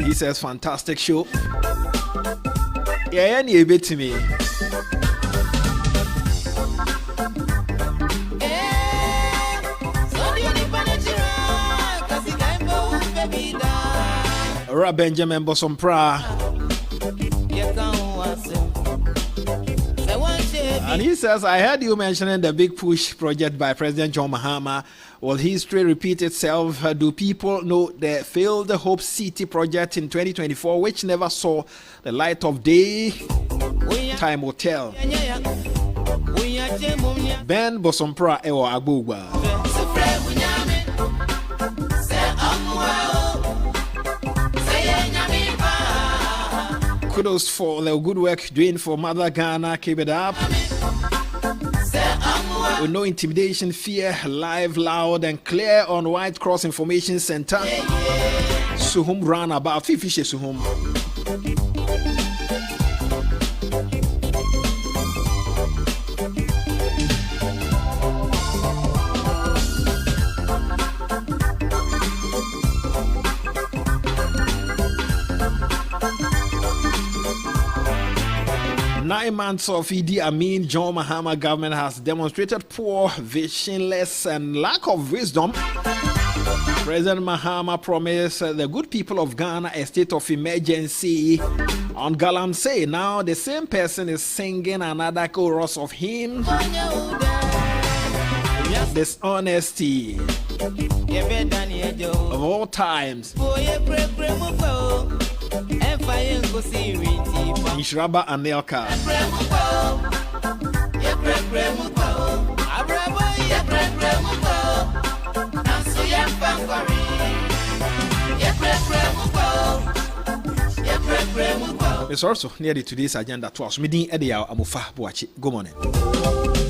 He says fantastic show. Yeah, any bit to me. Ra Benjamin Bosompra. And he says, I heard you mentioning the Big Push project by President John Mahama. Will history repeat itself? Do people know the failed Hope City project in 2024, which never saw the light of day? Time will tell. Ben Bosompra Ewa Agbugba. Kudos for the good work doing for Mother Ghana. Keep it up. With no intimidation, fear, live, loud, and clear on White Cross Information Center. Suhum ran about Fifi Suhum. 9 months of Idi Amin John Mahama government has demonstrated poor, visionless, and lack of wisdom. President Mahama promised the good people of Ghana a state of emergency. On Galamsey, now the same person is singing another chorus of hymns. Dishonesty of all times. Inshraba Anelka. It's also near today's agenda to us. Meeting Edia Amufa Boachi. Good morning.